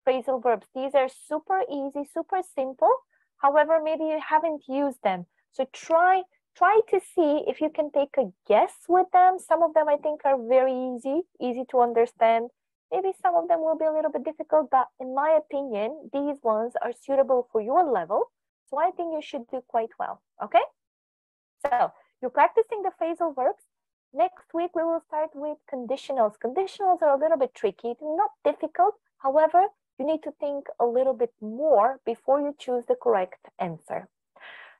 phrasal verbs. These are super easy, super simple. However, maybe you haven't used them. So try to see if you can take a guess with them. Some of them I think are very easy to understand. Maybe some of them will be a little bit difficult, but in my opinion, these ones are suitable for your level. So I think you should do quite well, okay? So you're practicing the phrasal verbs. Next week, we will start with conditionals. Conditionals are a little bit tricky, not difficult. However, you need to think a little bit more before you choose the correct answer.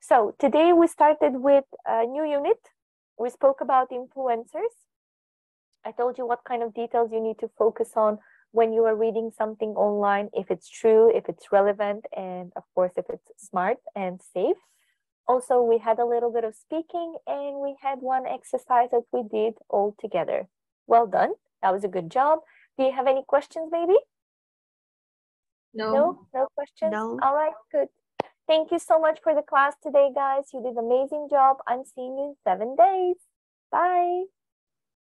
So today we started with a new unit. We spoke about influencers. I told you what kind of details you need to focus on when you are reading something online, if it's true, if it's relevant, and of course, if it's smart and safe. Also, we had a little bit of speaking and we had one exercise that we did all together. Well done. That was a good job. Do you have any questions, maybe? No questions? No. All right, good. Thank you so much for the class today, guys. You did an amazing job. I'm seeing you in 7 days. Bye.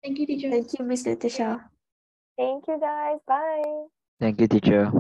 Thank you, teacher. Thank you, Miss Natasha. Thank you, guys. Bye. Thank you, teacher.